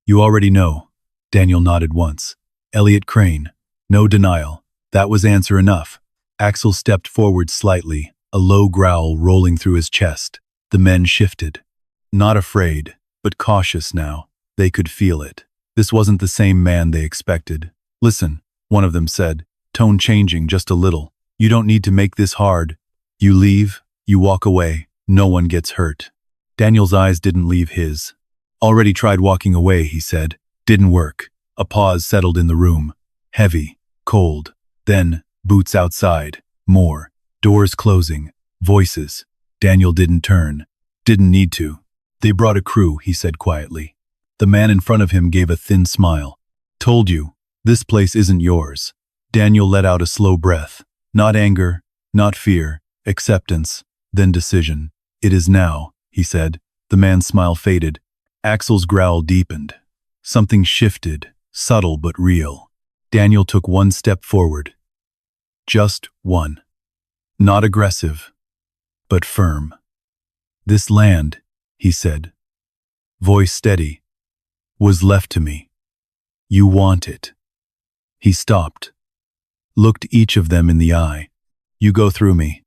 "You already know." Daniel nodded once. "Elliot Crane." No denial. That was answer enough. Axel stepped forward slightly, a low growl rolling through his chest. The men shifted. Not afraid, but cautious now. They could feel it. This wasn't the same man they expected. "Listen," one of them said, tone changing just a little. "You don't need to make this hard. You leave, you walk away, no one gets hurt." Daniel's eyes didn't leave his. "Already tried walking away," he said. "Didn't work." A pause settled in the room. Heavy, cold. Then, boots outside. More. Doors closing. Voices. Daniel didn't turn. Didn't need to. "They brought a crew," he said quietly. The man in front of him gave a thin smile. "Told you, this place isn't yours." Daniel let out a slow breath. Not anger, not fear, acceptance, then decision. "It is now," he said. The man's smile faded. Axel's growl deepened. Something shifted, subtle but real. Daniel took one step forward. Just one. Not aggressive, but firm. "This land," he said, voice steady, "was left to me. You want it." He stopped, looked each of them in the eye. "You go through me."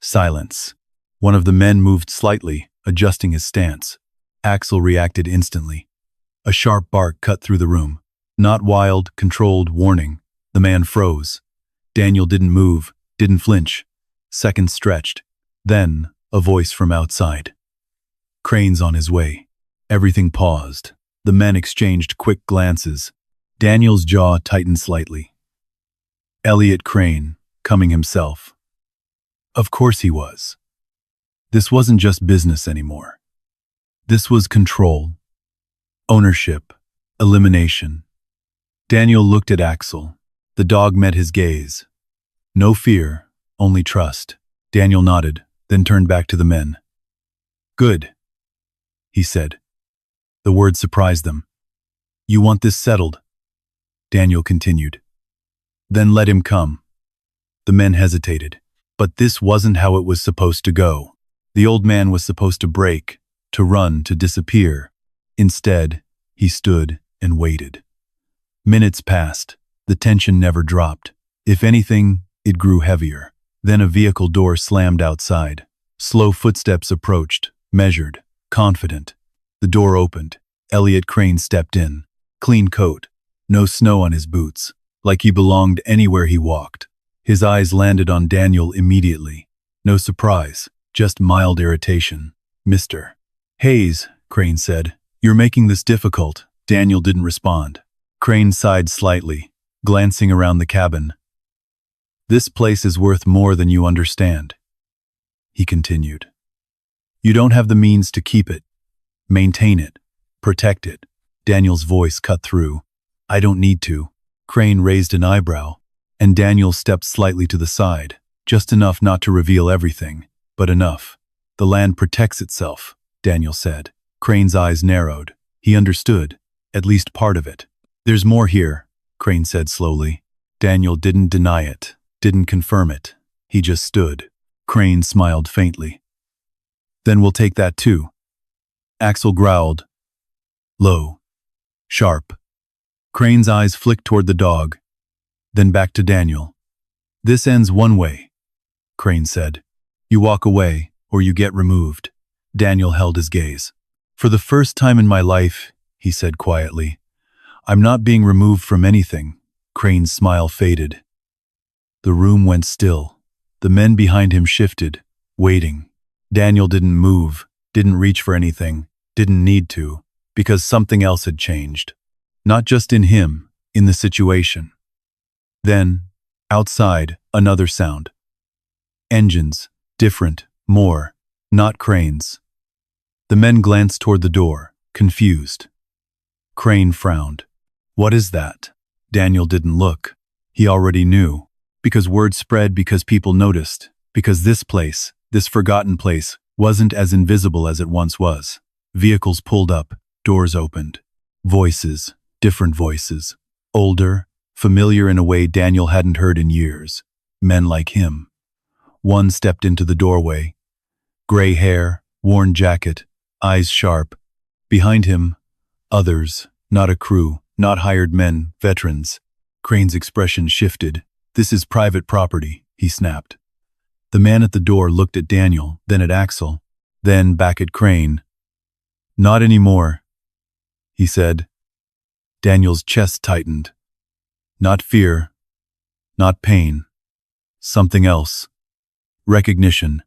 Silence. One of the men moved slightly, adjusting his stance. Axel reacted instantly. A sharp bark cut through the room. Not wild, controlled warning. The man froze. Daniel didn't move, didn't flinch. Seconds stretched. Then, a voice from outside. "Crane's on his way." Everything paused. The men exchanged quick glances. Daniel's jaw tightened slightly. Elliot Crane, coming himself. Of course he was. This wasn't just business anymore. This was control, ownership, elimination. Daniel looked at Axel. The dog met his gaze. No fear, only trust. Daniel nodded, then turned back to the men. "Good," he said. The word surprised them. "You want this settled?" Daniel continued. "Then let him come." The men hesitated. But this wasn't how it was supposed to go. The old man was supposed to break, to run, to disappear. Instead, he stood and waited. Minutes passed. The tension never dropped. If anything, it grew heavier. Then a vehicle door slammed outside. Slow footsteps approached, measured, confident. The door opened. Elliot Crane stepped in. Clean coat. No snow on his boots. Like he belonged anywhere he walked. His eyes landed on Daniel immediately. No surprise, just mild irritation. "Mr. Hayes," Crane said, "you're making this difficult." Daniel didn't respond. Crane sighed slightly, glancing around the cabin. This place is worth more than you understand, he continued. You don't have the means to keep it, maintain it, protect it. Daniel's voice cut through. I don't need to. Crane raised an eyebrow, and Daniel stepped slightly to the side, just enough not to reveal everything, but enough. The land protects itself, Daniel said. Crane's eyes narrowed. He understood, at least part of it. There's more here, Crane said slowly. Daniel didn't deny it, didn't confirm it. He just stood. Crane smiled faintly. Then we'll take that too. Axel growled. Low. Sharp. Crane's eyes flicked toward the dog, then back to Daniel. This ends one way, Crane said. You walk away, or you get removed. Daniel held his gaze. For the first time in my life, he said quietly, I'm not being removed from anything. Crane's smile faded. The room went still. The men behind him shifted, waiting. Daniel didn't move, didn't reach for anything, didn't need to, because something else had changed. Not just in him, in the situation. Then, outside, another sound. Engines, different, more, not Crane's. The men glanced toward the door, confused. Crane frowned. What is that? Daniel didn't look. He already knew. Because word spread, because people noticed, because this place, this forgotten place, wasn't as invisible as it once was. Vehicles pulled up, doors opened. Voices, different voices. Older, familiar in a way Daniel hadn't heard in years. Men like him. One stepped into the doorway. Gray hair, worn jacket, eyes sharp. Behind him, others, not a crew, not hired men, veterans. Crane's expression shifted. This is private property, he snapped. The man at the door looked at Daniel, then at Axel, then back at Crane. Not anymore, he said. Daniel's chest tightened. Not fear, not pain. Something else. Recognition.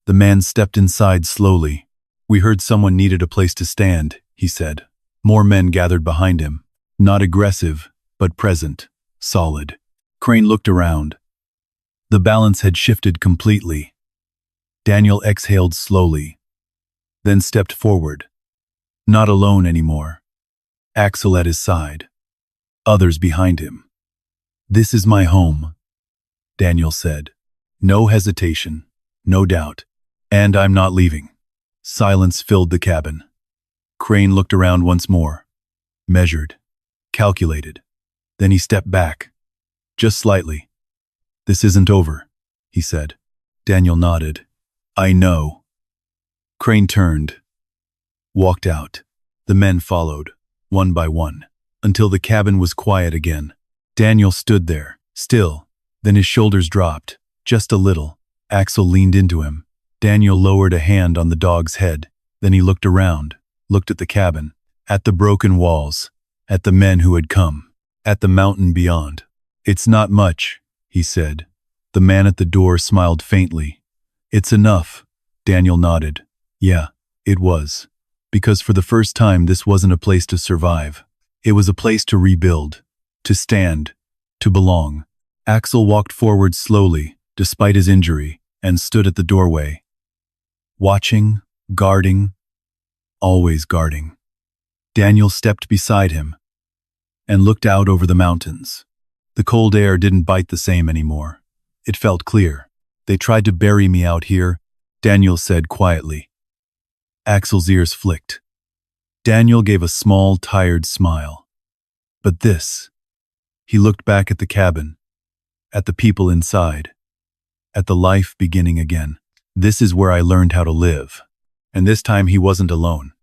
The man stepped inside slowly. We heard someone needed a place to stand, he said. More men gathered behind him. Not aggressive, but present, solid. Crane looked around. The balance had shifted completely. Daniel exhaled slowly, then stepped forward. Not alone anymore. Axel at his side. Others behind him. This is my home, Daniel said. No hesitation, no doubt. And I'm not leaving. Silence filled the cabin. Crane looked around once more. Measured. Calculated. Then he stepped back. Just slightly. This isn't over, he said. Daniel nodded. I know. Crane turned. Walked out. The men followed, one by one, until the cabin was quiet again. Daniel stood there, still. Then his shoulders dropped, just a little. Axel leaned into him. Daniel lowered a hand on the dog's head. Then he looked around, looked at the cabin, at the broken walls, at the men who had come, at the mountain beyond. It's not much, he said. The man at the door smiled faintly. It's enough. Daniel nodded. Yeah, it was. Because for the first time this wasn't a place to survive. It was a place to rebuild, to stand, to belong. Axel walked forward slowly, despite his injury, and stood at the doorway. Watching, guarding, always guarding. Daniel stepped beside him and looked out over the mountains. The cold air didn't bite the same anymore. It felt clear. They tried to bury me out here, Daniel said quietly. Axel's ears flicked. Daniel gave a small, tired smile. But this. He looked back at the cabin, at the people inside, at the life beginning again. This is where I learned how to live. And this time he wasn't alone.